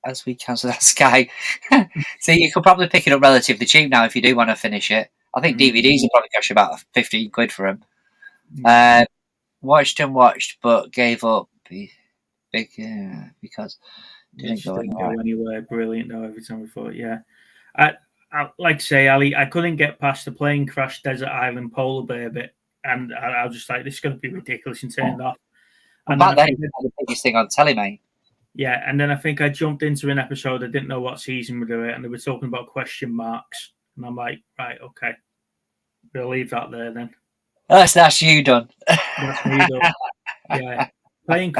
as we cancel that Sky. So you could probably pick it up relatively cheap now if you do want to finish it. I think DVDs will probably cost you about 15 quid for them. Watched, but gave up because
didn't go anywhere. Brilliant though. Every time we thought, yeah. I like to say, Ali, I couldn't get past the plane crash desert island polar bear bit, and I was just like, this is going to be ridiculous, and turned off.
And back then, it was the biggest thing on telly, mate.
Yeah, and then I think I jumped into an episode. I didn't know what season we were, and they were talking about question marks, and I'm like, right, okay, we'll leave that there then.
That's you done.
That's me done. Yeah, plane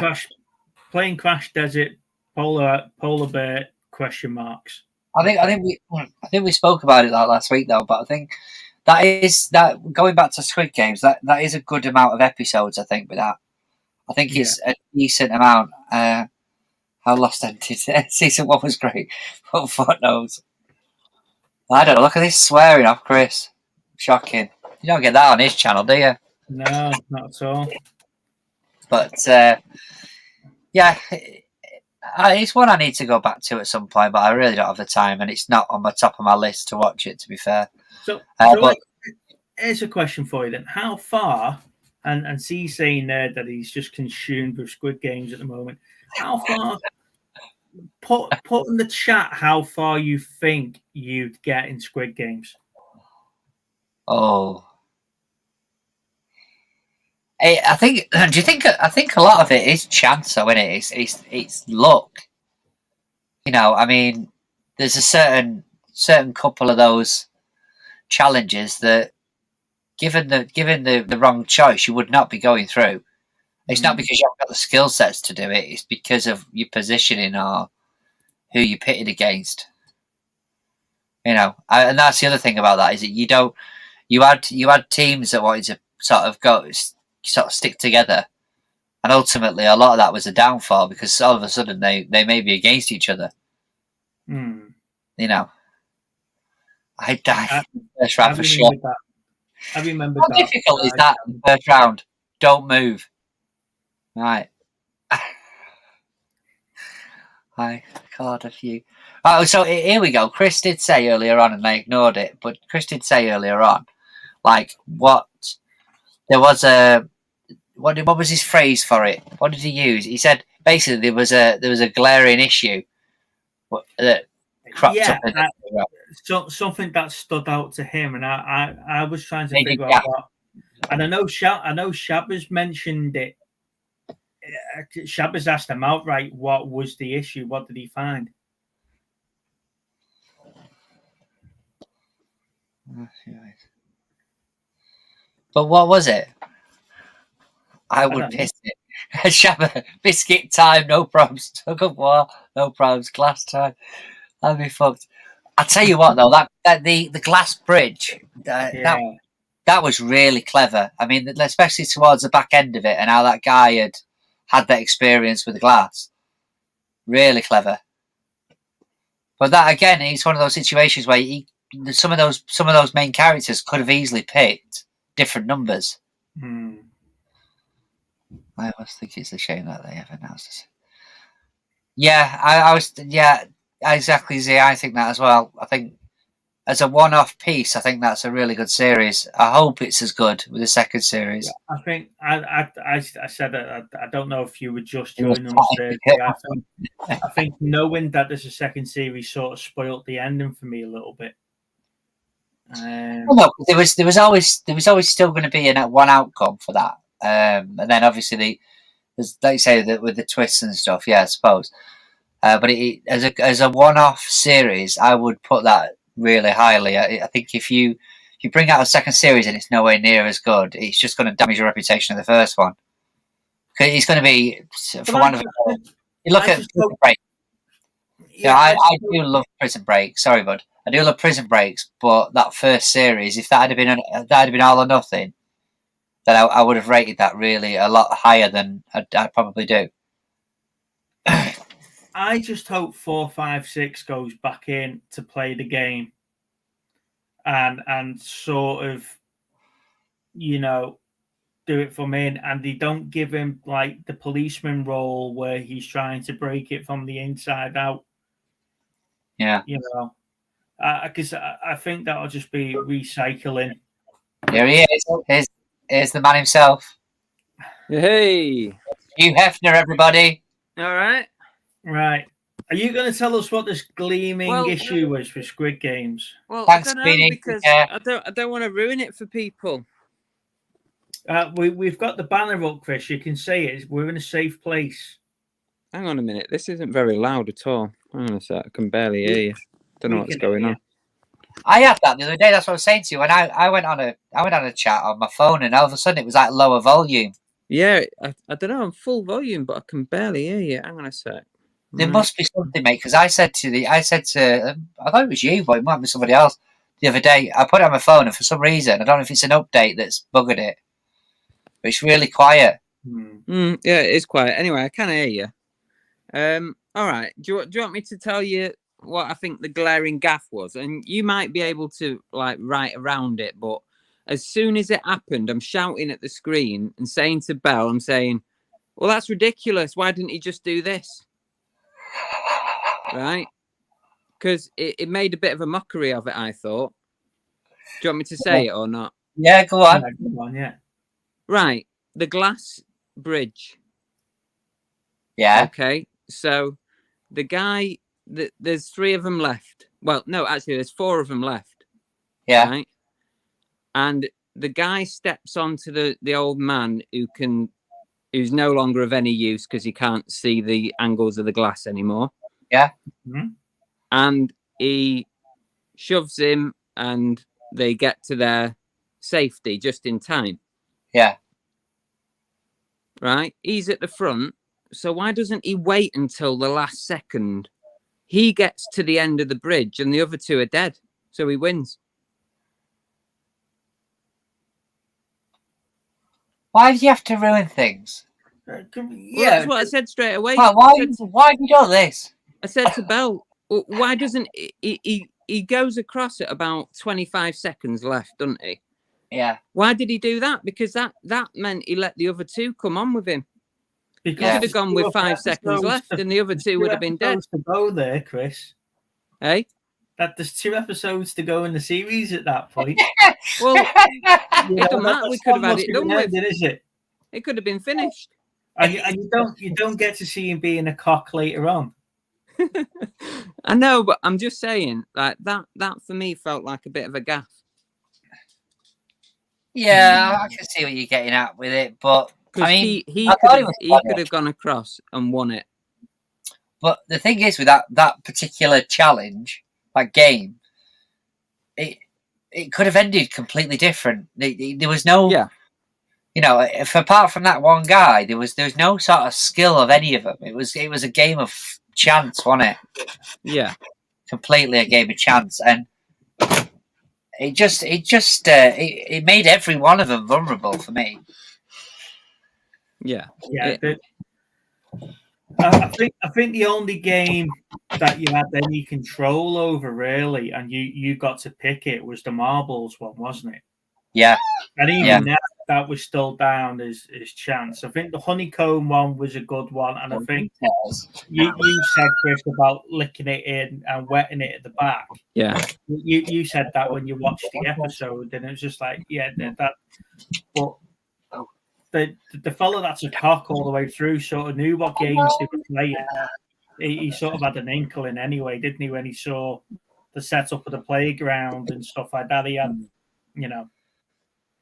crash desert polar bear question marks.
I think we spoke about it that last week though, but I think that going back to Squid Games, that is a good amount of episodes. I think with that, I think it's a decent amount. How Lost ended season 1 was great, but fuck knows. I don't know. Look at this swearing off Chris. Shocking. You don't get that on his channel, do you?
No, not at all.
But yeah. It's one I need to go back to at some point, but I really don't have the time, and it's not on the top of my list to watch it, to be fair.
So here's a question for you then. How far, and see saying there that he's just consumed with Squid Games at the moment, how far, put in the chat how far you think you'd get in Squid Games.
Oh. I think a lot of it is chance, though, isn't it? It's luck. You know, I mean, there's a certain couple of those challenges that, given the wrong choice, you would not be going through. It's not because you haven't got the skill sets to do it. It's because of your positioning or who you're pitted against. You know, and that's the other thing about that is that you had teams that wanted to sort of stick together, and ultimately a lot of that was a downfall because all of a sudden they may be against each other. You know, I died in the first round for sure.
I remember
How difficult is that in the first round? Don't move. Right. I called a few. Oh, so here we go. Chris did say earlier on, and I ignored it, but Chris did say earlier on, like, there was a, what was his phrase for it? What did he use? He said basically there was a glaring issue that cropped up.
Something that stood out to him, and I was trying to figure out what. And I know Shabba's mentioned it. Shabba's asked him outright what was the issue. What did he find?
But what was it? I would piss it. Shabba, biscuit time, no problems. Tug of war, no problems. Glass time, I'd be fucked. I tell you what, though, that the glass bridge, that was really clever. I mean, especially towards the back end of it, and how that guy had that experience with the glass. Really clever. But that again, it's one of those situations where some of those main characters could have easily picked different numbers. I always think it's a shame that they have announced this. Yeah, I was. Yeah, exactly. Z, I think that as well. I think as a one-off piece, I think that's a really good series. I hope it's as good with the second series.
I think I said that I don't know if you were just joining us Thursday. I think knowing that there's a second series sort of spoilt the ending for me a little bit.
Well, no, there was always still going to be one outcome for that, and then obviously there's, like you say, that with the twists and stuff. Yeah, I suppose. But as a one-off series, I would put that really highly. I think if you bring out a second series and it's nowhere near as good, it's just going to damage your reputation of the first one. It's going to be, for one of them. You look at Prison Break. Yeah, I do love Prison Break. Sorry, bud. I do love Prison Breaks, but that first series, if that had been all or nothing, then I would have rated that really a lot higher than I probably do.
I just hope 4, 5, 6 goes back in to play the game, and sort of, you know, do it from in, and they don't give him like the policeman role where he's trying to break it from the inside out.
Yeah.
You know, because I think that'll just be recycling.
Here he is. Here's the man himself.
Hey.
Hugh Hefner, everybody.
All right.
Right. Are you going to tell us what this gleaming issue was for Squid Games?
Well,
Thanks,
I don't know
Beanie.
because
Yeah.
I don't want to ruin it for people.
We've got the banner up, Chris. You can see it. We're in a safe place.
Hang on a minute. This isn't very loud at all. Hang on a sec. I can barely hear you. Don't know what's going on.
I had that the other day. That's what I was saying to you. When I went on a chat on my phone, and all of a sudden it was like lower volume.
Yeah, I don't know. I'm full volume, but I can barely hear you. Hang on a sec.
There must be something, mate. Because I said to I thought it was you, but it might be somebody else. The other day, I put it on my phone, and for some reason, I don't know if it's an update that's buggered it, but it's really quiet.
Yeah, it is quiet. Anyway, I can hear you. All right. Do you want me to tell you what I think the glaring gaffe was? And you might be able to like write around it, but as soon as it happened, I'm shouting at the screen and saying to Belle, I'm saying, "Well, that's ridiculous. Why didn't he just do this?" Right? Because it made a bit of a mockery of it, I thought. Do you want me to say it or not?
Yeah, go on.
Yeah, go on, yeah.
Right. The glass bridge.
Yeah.
Okay. So the guy, there's 3 of them left. Well, no, actually, there's 4 of them left.
Yeah.
Right. And the guy steps onto the old man who's no longer of any use because he can't see the angles of the glass anymore.
Yeah.
Mm-hmm.
And he shoves him and they get to their safety just in time.
Yeah.
Right? He's at the front. So why doesn't he wait until the last second? He gets to the end of the bridge and the other 2 are dead. So he wins.
Why do you have to ruin things?
Well, that's what I said straight away.
Why have you done this?
I said to Belle, why doesn't he goes across at about 25 seconds left, doesn't he?
Yeah.
Why did he do that? Because that meant he let the other 2 come on with him. He could have gone with 5 seconds left and the other 2 would have been dead.
To go there, Chris.
Hey?
That there's 2 episodes to go in the series at that point.
Well,
You
it don't matter. We could have had it done with.
Is it?
It could have been finished.
And you don't get to see him being a cock later on.
I know, but I'm just saying, like that for me felt like a bit of a gaff.
Yeah, I can see what you're getting at with it, but I mean,
he could have gone across and won it.
But the thing is, with that particular challenge, that game, it could have ended completely different. There was no, you know, if apart from that one guy, there was no sort of skill of any of them. It was a game of chance, wasn't it?
Yeah,
completely a game of chance, and it made every one of them vulnerable for me.
Yeah.
I think the only game that you had any control over, really, and you got to pick it, was the marbles one, wasn't it?
Yeah.
And even that was still down as chance. I think the honeycomb one was a good one, and I think you said, Chris, about licking it in and wetting it at the back.
Yeah.
You said that when you watched the episode, and it was just like, that. But the fellow that's a cock all the way through sort of knew what games they were playing. He sort of had an inkling anyway, didn't he, when he saw the setup of the playground and stuff like that. He had, you know.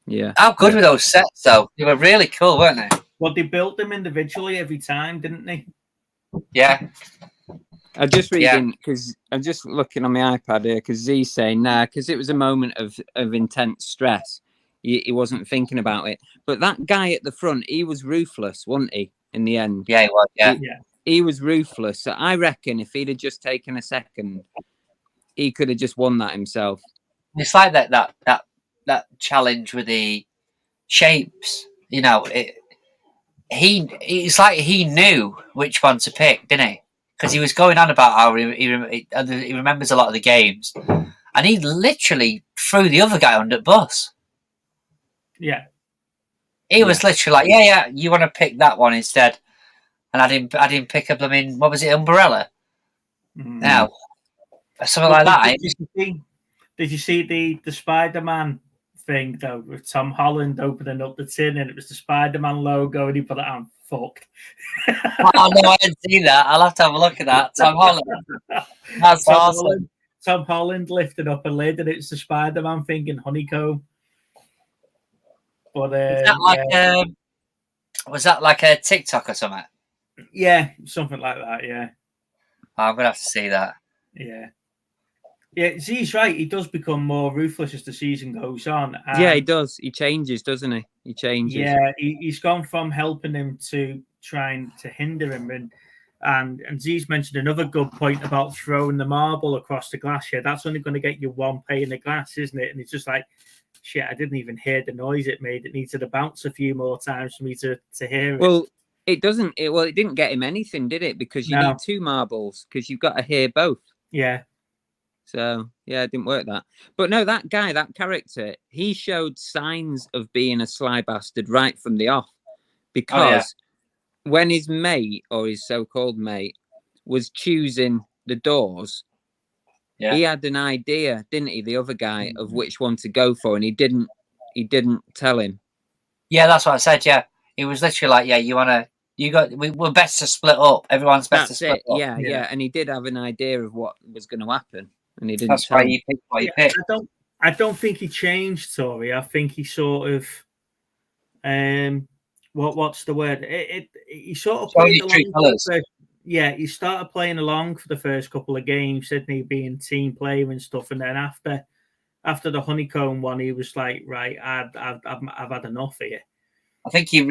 Yeah.
How good were those sets, though? They were really cool, weren't they?
Well, they built them individually every time, didn't they?
Yeah.
I'm just reading because I'm just looking on my iPad here because Z's saying because it was a moment of intense stress. He wasn't thinking about it. But that guy at the front, he was ruthless, wasn't he, in the end?
Yeah, he was, yeah.
He was ruthless. So I reckon if he'd have just taken a second, he could have just won that himself.
It's like that challenge with the shapes. You know, it's like he knew which one to pick, didn't he? Because he was going on about how he remembers a lot of the games. And he literally threw the other guy under the bus.
Yeah.
He was literally like, you want to pick that one instead. And I didn't pick up, what was it, umbrella?
Mm-hmm.
Now, something like that. Eh?
Did you see the Spider-Man thing though with Tom Holland opening up the tin and it was the Spider-Man logo and he put it on? Fucked.
Oh no, I didn't see that. I'll have to have a look at that. Tom Holland. That's awesome.
Tom Holland lifted up a lid and it's the Spider-Man thing in honeycomb. But
Is that like was that like a TikTok or something?
Yeah, something like that. Yeah.
Oh, I'm gonna have to see that.
Yeah. Yeah, he's right. He does become more ruthless as the season goes on.
Yeah, he does. He changes, doesn't he? He changes.
Yeah, he's gone from helping him to trying to hinder him. And Z's mentioned another good point about throwing the marble across the glass. Yeah, that's only going to get you one pane of glass, isn't it? And it's just like, shit, I didn't even hear the noise it made. It needed to bounce a few more times for me to hear it.
Well, it doesn't. It didn't get him anything, did it? Because you need two marbles because you've got to hear both.
Yeah.
So, yeah, it didn't work that. But no, that guy, that character, he showed signs of being a sly bastard right from the off. Because when his mate, or his so-called mate, was choosing the doors, he had an idea, didn't he, the other guy, of which one to go for, and he didn't tell him.
Yeah, that's what I said, yeah. He was literally like, we're best to split up. Everyone's best to split up.
Yeah. And he did have an idea of what was going to happen. And he didn't.
That's why you picked what you picked.
I don't think he changed, Tori. I think he sort of, what's the word? He sort of played along. He started playing along for the first couple of games, Sydney being team player and stuff, and then after the honeycomb one, he was like, right, I've had enough here.
I think he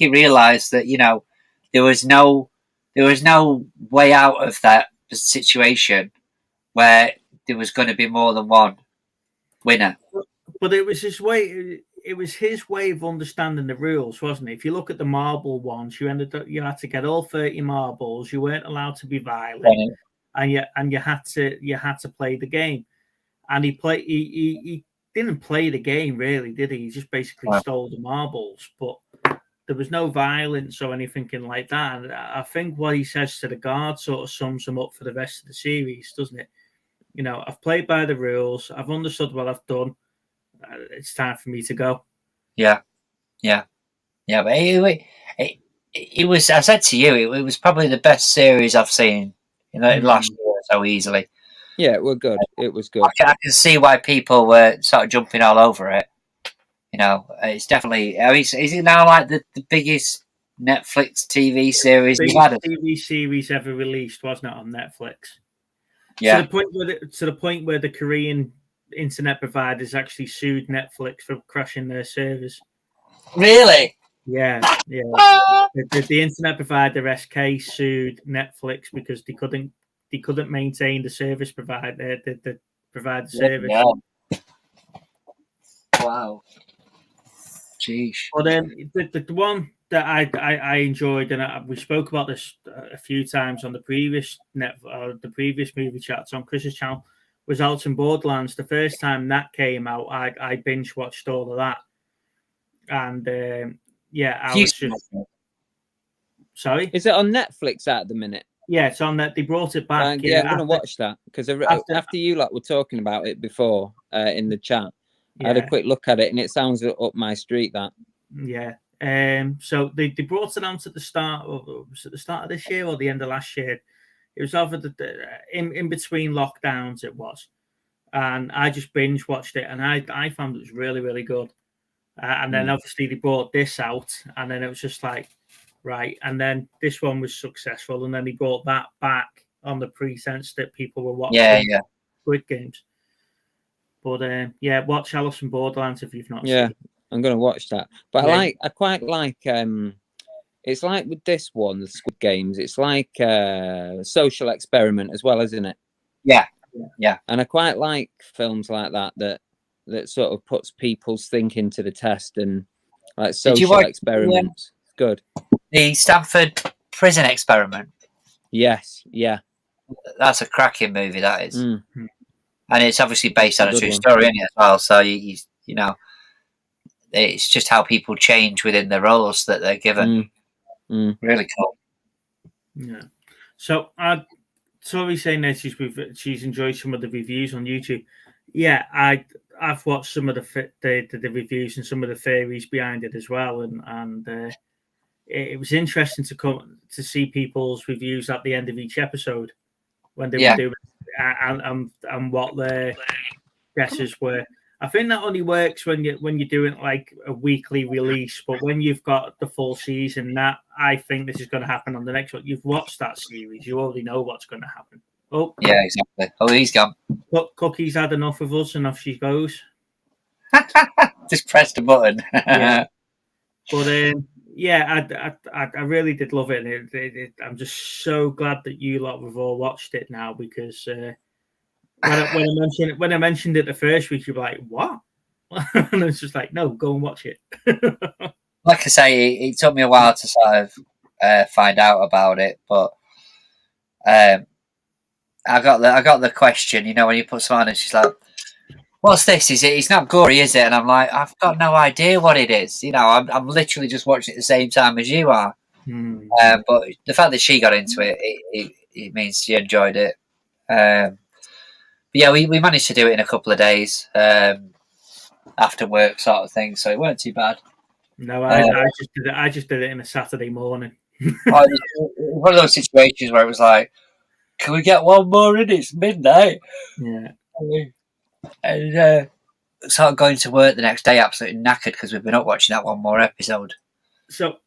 realised that there was no way out of that situation where there was going to be more than one winner.
But it was his way. It was his way of understanding the rules, wasn't it? If you look at the marble ones, you had to get all 30 marbles. You weren't allowed to be violent, and you had to play the game. And he didn't play the game really, did he? He just basically stole the marbles, but there was no violence or anything like that. And I think what he says to the guard sort of sums him up for the rest of the series, doesn't it? I've played by the rules. I've understood what I've done. It's time for me to go.
Yeah. But it was. I said to you, it was probably the best series I've seen last year so easily.
Yeah, it was good. It was good.
I can see why people were sort of jumping all over it. It's definitely. Is it now like the biggest Netflix TV series we've had?
TV series ever released, wasn't it, on Netflix?
Yeah.
To the point where the Korean internet providers actually sued Netflix for crashing their servers.
Really?
Yeah. The internet provider SK sued Netflix because they couldn't maintain the service provider the provider service.
Yeah. Wow. Jeez.
But the one that I enjoyed, and we spoke about this a few times on the previous movie chats on Chris's channel, was Alton Borderlands. The first time that came out, I binge watched all of that, and I was just sorry.
Is it on Netflix at the minute?
Yeah, it's on that. They brought it back.
I'm going to watch that because after you were talking about it before in the chat, I had a quick look at it and it sounds up my street. That.
Yeah. So they brought it on at the start. Was it the start of this year or the end of last year? It was over in between lockdowns. It was, and I just binge watched it, and I found it was really, really good. And then obviously they brought this out, and then it was just like, right. And then this one was successful, and then he brought that back on the pretense that people were watching Squid Games. But watch Alice in Borderlands if you've not seen it.
I'm going to watch that. But I quite like. It's like with this one, the Squid Games. It's like a social experiment as well, isn't it?
Yeah.
And I quite like films like that sort of puts people's thinking to the test and like social experiments. Good.
The Stanford Prison Experiment.
Yes. Yeah.
That's a cracking movie. That is. And it's obviously based on a true story in it as well. So you it's just how people change within the roles that they're given. Really cool.
Yeah. So Tori's saying that she's enjoyed some of the reviews on YouTube. Yeah, I've watched some of the reviews and some of the theories behind it as well, and it was interesting to see people's reviews at the end of each episode when they were doing and what their guesses were. I think that only works when you're doing like a weekly release, but when you've got the full season, that I think this is going to happen on the next one. You've watched that series, you already know what's going to happen. Oh,
yeah, exactly. Oh, he's gone.
Cookie's had enough of us, and off she goes.
Just press the button.
Yeah. But yeah, I really did love it. I'm just so glad that you lot have all watched it now, because when I mentioned it the first week, you were like, "What?" And it's just like, "No, go and watch it."
Like I say, it took me a while to sort of find out about it, but I got the question. You know, when you put someone on, and she's like, "What's this? Is it? It's not gory, is it?" And I'm like, "I've got no idea what it is." You know, I'm literally just watching it at the same time as you are. But the fact that she got into it means she enjoyed it. But yeah, we managed to do it in a couple of days after work, sort of thing. So it weren't too bad.
No, I just did it in a Saturday morning.
One of those situations where it was like, "Can we get one more in? It's midnight."
Yeah.
And sort of going to work the next day absolutely knackered because we've been up watching that one more episode.
So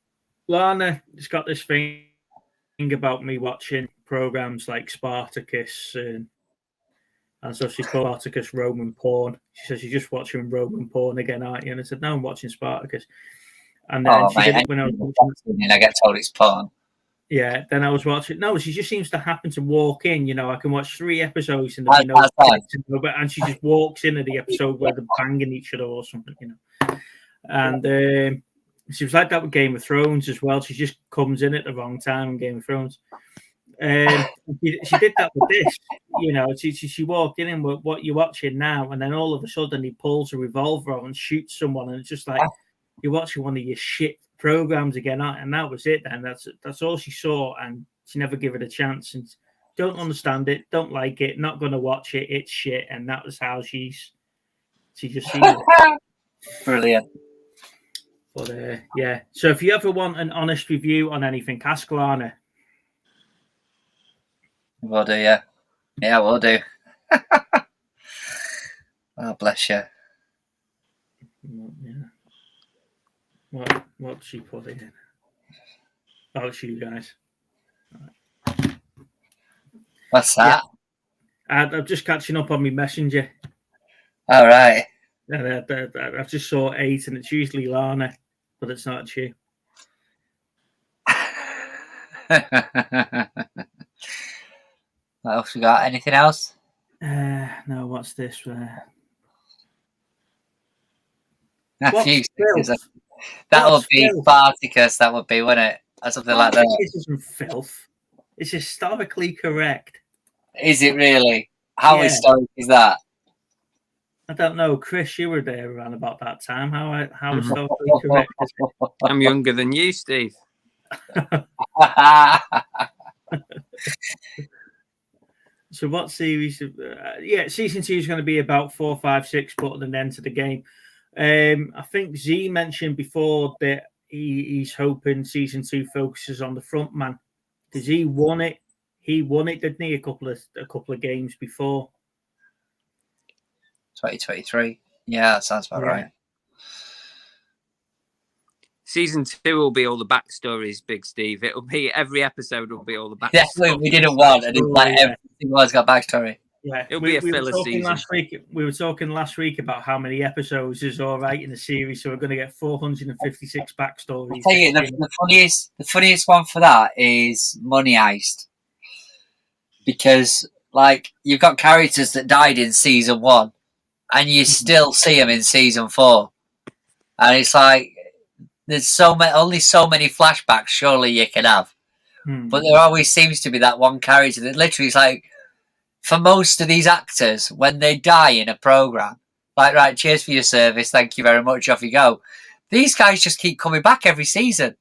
Lana has got this thing about me watching programs like Spartacus, and so she called Spartacus Roman porn. She says, "You're just watching Roman porn again, aren't you?" And I said, "No, I'm watching Spartacus." And then she did it when I was watching.
And I get told it's porn.
Yeah, then I was watching. No, she just seems to happen to walk in. You know, I can watch 3 episodes and there'll be no, and she just walks into the episode where they're banging each other or something. You know, and she was like that with Game of Thrones as well. She just comes in at the wrong time in Game of Thrones. She did that with this. You know, she walked in with what you're watching now, and then all of a sudden he pulls a revolver out and shoots someone, and it's just like you're watching one of your shit programs again, and that was it. Then that's all she saw, and she never gave it a chance, and don't understand it, don't like it, not going to watch it. It's shit, and that was how she just sees it.
Brilliant.
But yeah, so if you ever want an honest review on anything, ask Lana.
Will do, yeah. Yeah, will do. Oh, bless you.
Yeah. What she put in? Oh, it's you guys.
What's that?
Yeah. I'm just catching up on my messenger.
All right.
And I just saw 8, and it's usually Lana, but it's not you.
What else we got? Anything else?
No, what's this?
That would be Spartacus, that would be, wouldn't it? Or something like that.
This isn't filth. It's historically correct.
Is it really? How historic is that?
I don't know. Chris, you were there around about that time. How historically correct is it?
I'm younger than you, Steve.
So what series? Season 2 is going to be about 4, 5, 6, putting an end to the game. I think Z mentioned before that he's hoping season 2 focuses on the front man, because he won it. He won it, didn't he? A couple of games before.
2023. Yeah, that sounds about right.
Season 2 will be all the backstories, Big Steve. It'll be every episode will be all the backstories.
Yeah, we didn't want, and it's like every single one's got backstory.
Yeah,
it'll be a filler season.
We were talking last week about how many episodes is all right in the series, so we're going to get 456 backstories.
I'll tell you, the funniest one for that is Money Heist, because like you've got characters that died in season 1, and you still see them in season 4, and it's like there's only so many flashbacks surely you can have, but there always seems to be that one character that literally is like. For most of these actors, when they die in a program, like, right, cheers for your service, thank you very much, off you go. These guys just keep coming back every season.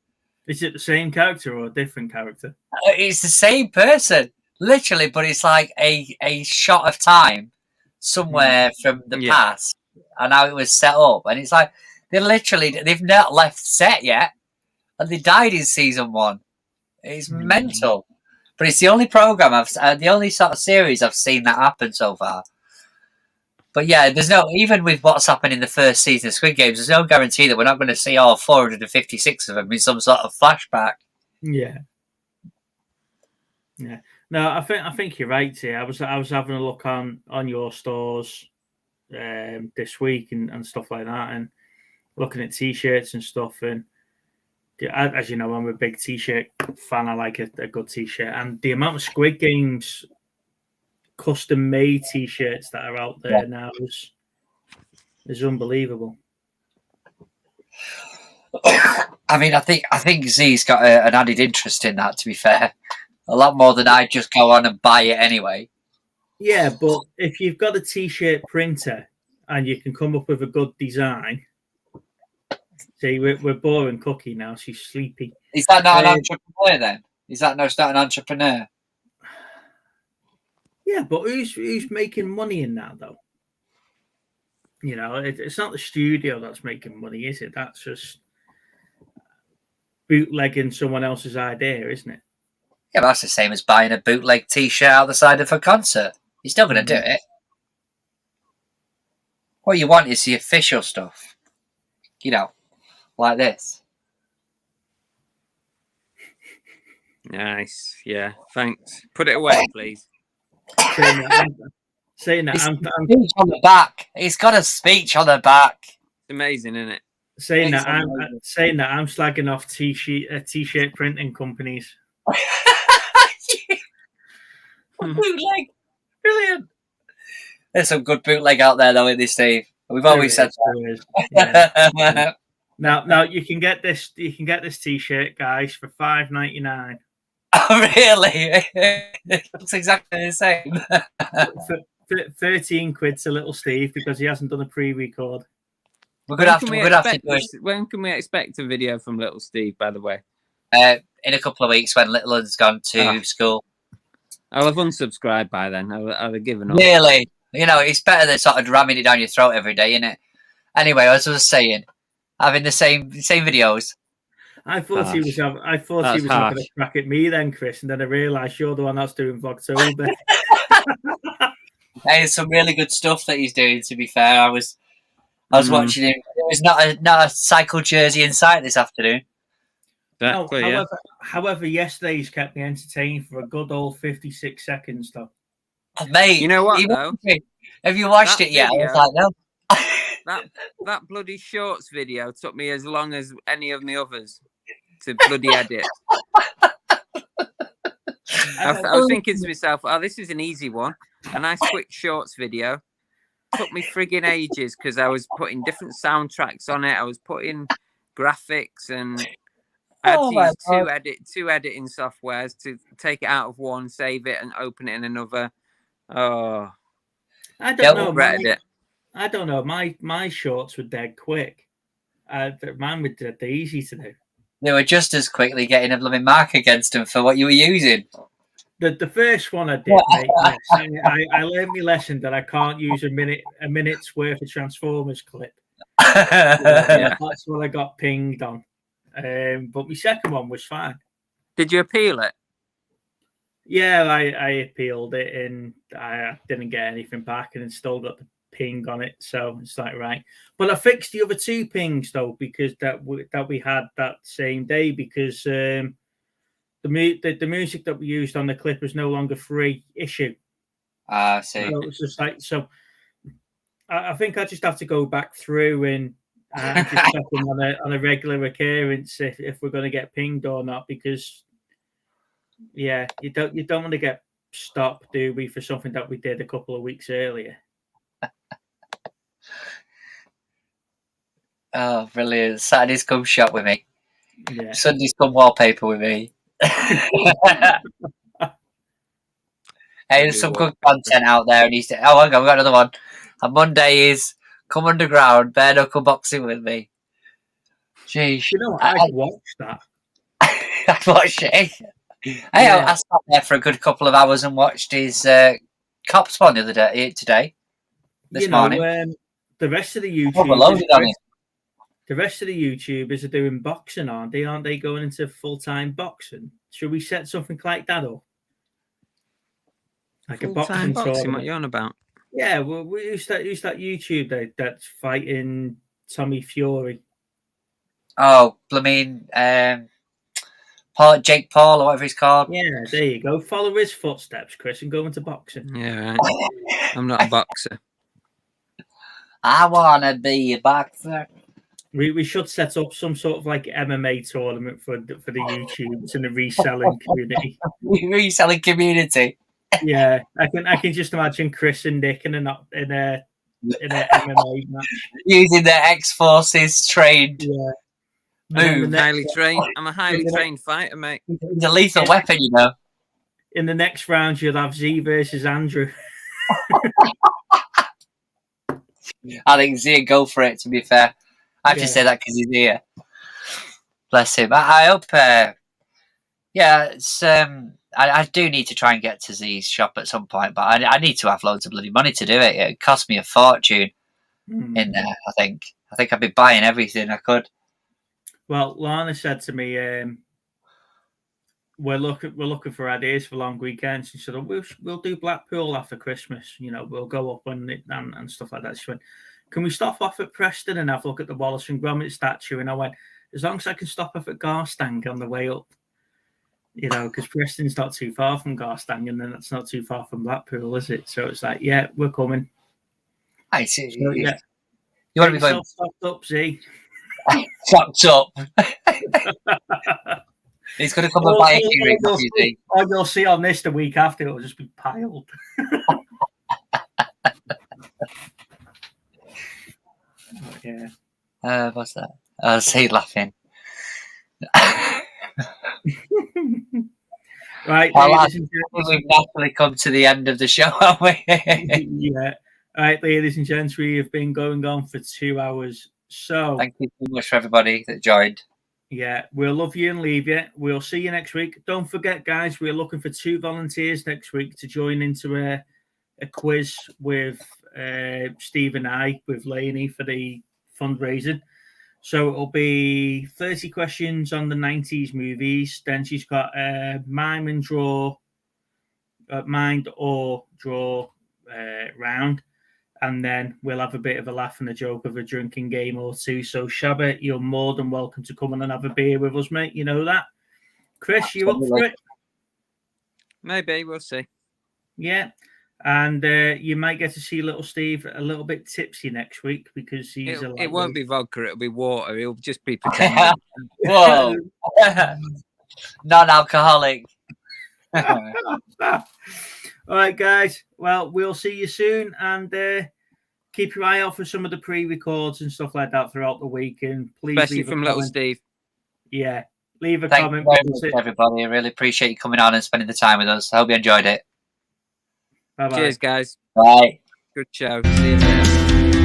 Is it the same character or a different character?
It's the same person. literally, but it's like a shot of time somewhere from the
Yeah.
past and how it was set up, and it's like they've not left set yet, and they died in season 1. It's mental, but it's the only program the only sort of series I've seen that happen so far. But yeah, there's no, even with what's happened in the first season of Squid Games, there's no guarantee that we're not going to see all 456 of them in some sort of flashback.
Yeah. No, I think you're right here. I was having a look on your stores this week and stuff like that, and looking at t-shirts and stuff. And as you know, I'm a big t-shirt fan. I like a good t-shirt, and the amount of Squid Games custom-made t-shirts that are out there now is unbelievable.
I mean, I think Z's got an added interest in that. To be fair, a lot more than I'd just go on and buy it anyway.
Yeah, but if you've got a t-shirt printer and you can come up with a good design, see, we're boring Cookie now. She's sleepy.
Is that not an entrepreneur then? Is that not an entrepreneur?
Yeah, but who's making money in that though? You know, it's not the studio that's making money, is it? That's just bootlegging someone else's idea, isn't it?
Yeah, but that's the same as buying a bootleg T-shirt out the side of a concert. You're still going to do it. What you want is the official stuff. You know, like this.
Nice. Yeah. Thanks. Put it away, please.
Saying that
Speech on the back. He's got a speech on the back.
It's amazing, isn't it?
saying that I'm slagging off t-shirt printing companies.
Bootleg. Brilliant. There's some good bootleg out there, though, in this, Steve. We've always said
that. Yeah. Now you can get this t-shirt, guys, for $5.99.
Oh, really? It's exactly the same.
For 13 quid to little Steve because he hasn't done a pre-record.
We're gonna have to do it.
When can we expect a video from little Steve, by the way?
In a couple of weeks when little one's gone to school.
I'll have unsubscribed by then. I'll have given up.
Really? You know, it's better than sort of ramming it down your throat every day, isn't it? Anyway, as I was saying, having the same videos.
I thought he was having a crack at me then, Chris, and then I realised you're the one that's doing Vlogtober.
Hey, there's some really good stuff that he's doing. To be fair, I was watching him. There was not a cycle jersey in sight this afternoon.
Exactly,
however, yesterday's kept me entertained for a good old 56 seconds, though.
Mate,
you know what? Though?
Have you watched it yet?
Video,
I was like, no.
that bloody shorts video took me as long as any of the others to bloody edit. I was thinking to myself, oh, this is an easy one. A nice quick shorts video. Took me frigging ages because I was putting different soundtracks on it. I was putting graphics and I had to use two editing softwares to take it out of one, save it, and open it in another. Oh,
I don't know.
Regretted it.
I don't know. My shorts were dead quick. Mine were dead easy to do.
They were just as quickly getting a blooming mark against them for what you were using.
The first one I did, mate, I learned my lesson that I can't use a minute's worth of Transformers clip. That's what I got pinged on. But my second one was fine.
Did you appeal it?
Yeah, I appealed it and I didn't get anything back and still got the ping on it. So it's like, right. But I fixed the other two pings though, because that we had that same day, because the music that we used on the clip was no longer free issue.
I see.
So it was just like, so I think I just have to go back through and just check them on a regular occurrence if we're going to get pinged or not, because yeah, you don't want to get stopped, do we, for something that we did a couple of weeks earlier.
Oh, brilliant. Saturdays come shop with me.
Yeah.
Sundays come wallpaper with me. Hey, there's some good content out there. And hang on, we've got another one. And Monday is come underground, bare knuckle boxing with me. Jeez.
You know what? I'd watch that.
I'd watch it. I sat there for a good couple of hours and watched his Cops one today. This morning.
The rest of the
Overloaded on it.
The rest of the YouTubers are doing boxing, aren't they? Aren't they going into full-time boxing? Should we set something like that up? Like
Full-time
a boxing
what you on about?
Yeah, well, who's that YouTube that's fighting Tommy Fury?
Oh, Jake Paul or whatever he's called.
Yeah, there you go. Follow his footsteps, Chris, and go into boxing.
Yeah, right. I'm not a boxer.
I wanna be a boxer.
We should set up some sort of like MMA tournament for the YouTubers and the reselling community.
Reselling community.
Yeah, I can just imagine Chris and Nick in a MMA match
using their X-Forces trained move.
Highly trained. I'm a highly trained fighter, mate.
It's a lethal weapon, you know.
In the next round, you'll have Z versus Andrew.
I think Z would go for it. To be fair, I just say that because he's here. Bless him. I hope. It's. I do need to try and get to Z's shop at some point, but I need to have loads of bloody money to do it. It cost me a fortune in there. I think I'd be buying everything I could. Well,
Lana said to me, "We're looking for ideas for long weekends." She said, "We'll do Blackpool after Christmas. You know, we'll go up and stuff like that." She went, "Can we stop off at Preston and have a look at the Wallace and Gromit statue?" And I went, "As long as I can stop off at Garstang on the way up." You know, because Preston's not too far from Garstang, and then that's not too far from Blackpool, is it? So it's like, yeah, we're coming.
I see.
So, yeah.
You want to be going
stocked up, Z?
Stocked up. He's going to come and buy a keyring.
Or you'll see on this the week after, it'll just be piled.
Yeah. What's that? I see laughing.
Right,
we've naturally come to the end of the show, haven't we?
Yeah. All right, ladies and gents, we have been going on for 2 hours. So
thank you so much for everybody that joined.
Yeah, we'll love you and leave you. We'll see you next week. Don't forget, guys, we're looking for 2 volunteers next week to join into a quiz with Steve and I, with Lainey, for the fundraising. So it'll be 30 questions on the 90s movies. Then she's got a mind or draw round. And then we'll have a bit of a laugh and a joke of a drinking game or two. So Shabba, you're more than welcome to come on and have a beer with us, mate. You know that. Chris, you up for it?
Maybe, we'll see.
Yeah. And you might get to see little Steve a little bit tipsy next week because he's
it won't be vodka, it'll be water. He'll just be pretending.
Whoa. Non-alcoholic.
All right, guys. Well, we'll see you soon, and keep your eye out for some of the pre-records and stuff like that throughout the week. And please,
especially from little Steve.
Yeah, leave a
Thank
comment.
You very much, everybody. I really appreciate you coming on and spending the time with us. I hope you enjoyed it.
Bye-bye.
Cheers, guys.
Bye.
Good show. See you later.